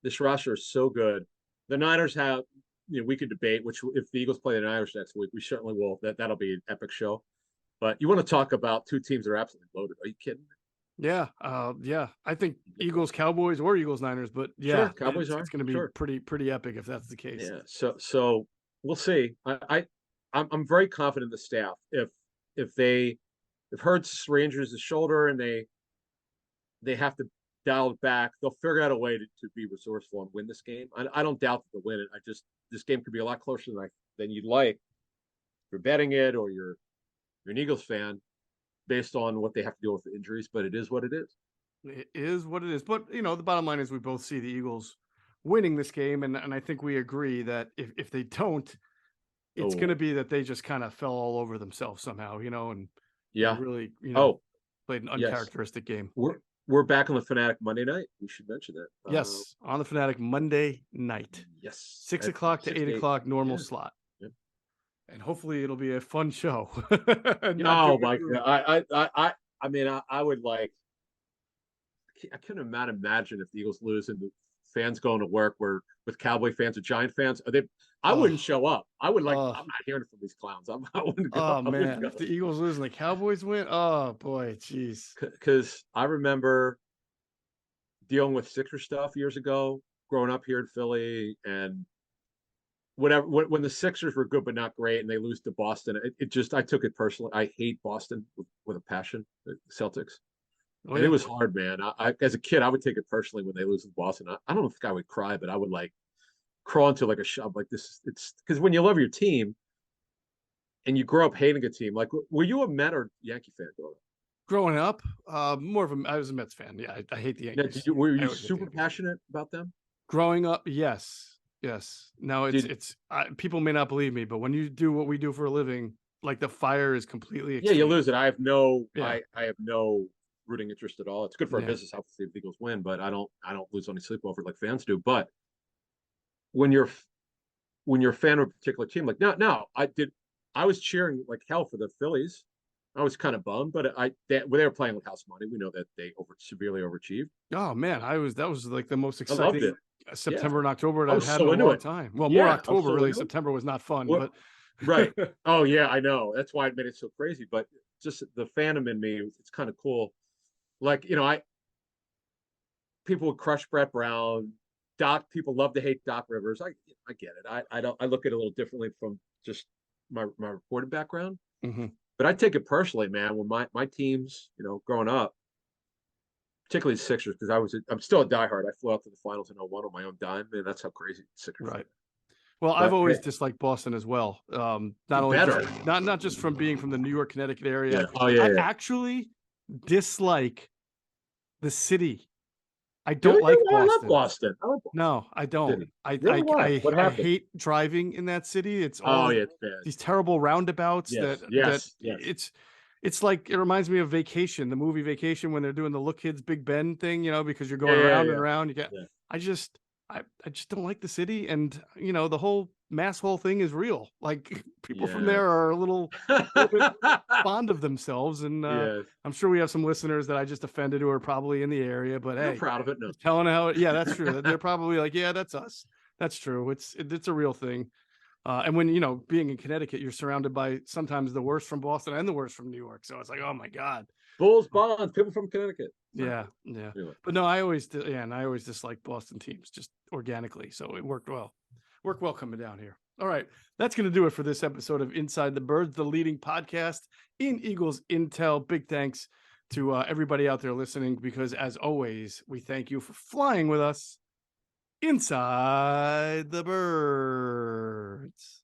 This roster is so good. The Niners have, we could debate which, if the Eagles play the Niners next week, we certainly will. That'll be an epic show. But you want to talk about two teams that are absolutely loaded. Are you kidding me? Yeah. Yeah. I think Eagles, Cowboys, or Eagles, Niners, but yeah, Sure, Cowboys it's are. going to be Sure. pretty epic if that's the case. Yeah. So we'll see. I'm very confident in the staff. If Hurts re-injures his shoulder and they have to dial it back, they'll figure out a way to be resourceful and win this game. I don't doubt that they'll win it. This game could be a lot closer than you'd like. If you're betting it or you're an Eagles fan, based on what they have to deal with the injuries, but it is what it is. It is what it is. But, the bottom line is we both see the Eagles winning this game. And I think we agree that if they don't, it's going to be that they just kind of fell all over themselves somehow, and yeah, really, played an yes. uncharacteristic game. We're back on the Fanatic Monday night. We should mention that. Yes, on the Fanatic Monday night. Yes, 6 o'clock to 8 o'clock normal slot. Yep. And hopefully it'll be a fun show. No, Mike. I mean, I would like. I couldn't imagine if the Eagles lose and the fans going to work with Cowboy fans or Giant fans. I wouldn't show up. I would like. I'm not hearing it from these clowns. I wouldn't go. Oh man, if the Eagles lose and the Cowboys win, oh boy, jeez. Because I remember dealing with Sixer stuff years ago, growing up here in Philly, and whatever. When the Sixers were good but not great, and they lose to Boston, I took it personally. I hate Boston with a passion. The Celtics. And it was hard, man. I as a kid, I would take it personally when they lose to Boston. I don't think I would cry, but I would like crawl into like a shop like this. It's because when you love your team and you grow up hating a team, like were you a Met or Yankee fan growing up? More of I was a Mets fan. Yeah, I hate the Yankees. Were you super passionate about them? Growing up, yes. Now people may not believe me, but when you do what we do for a living, like the fire is completely extreme. Yeah, you lose it. I have no rooting interest at all. It's good for our business, obviously, if the Eagles win, but I don't lose any sleep over it like fans do. But when you're a fan of a particular team, like now I was cheering like hell for the Phillies. I was kind of bummed, but they were playing with house money. We know that they severely overachieved. Oh man, that was like the most exciting September and October I've had in a long time. Well, more October really. September was not fun, but right. Oh yeah, I know. That's why it made it so crazy. But just the fandom in me, it's kind of cool. Like, people would crush Brett Brown. People love to hate Doc Rivers. I get it. I look at it a little differently from just my reported background. Mm-hmm. But I take it personally, man. When my teams, growing up, particularly the Sixers, because I'm still a diehard. I flew out to the finals in 01 on my own dime, man. That's how crazy Sixers. Right. Well, I've always disliked Boston as well. Not just from being from the New York, Connecticut area. Yeah. Oh, yeah, I actually dislike the city. I don't like Boston. I love Boston. No, I don't. Really? I hate driving in that city. It's all it's bad. These terrible roundabouts Yes. It's like it reminds me of Vacation, the movie Vacation, when they're doing the Look Kids Big Ben thing, because you're going around and around. I just don't like the city, and the whole mass hole thing is real. Like people from there are a little bit fond of themselves, and I'm sure we have some listeners that I just offended who are probably in the area. But I'm proud of it. No. Telling how that's true. They're probably like, yeah, that's us. That's true. It's a real thing. And when being in Connecticut, you're surrounded by sometimes the worst from Boston and the worst from New York. So it's like, oh my God. Bulls, Bonds, people from Connecticut. Yeah. But no, I always dislike Boston teams just organically. So it worked well. Coming down here. All right. That's going to do it for this episode of Inside the Birds, the leading podcast in Eagles Intel. Big thanks to everybody out there listening, because as always, we thank you for flying with us inside the birds.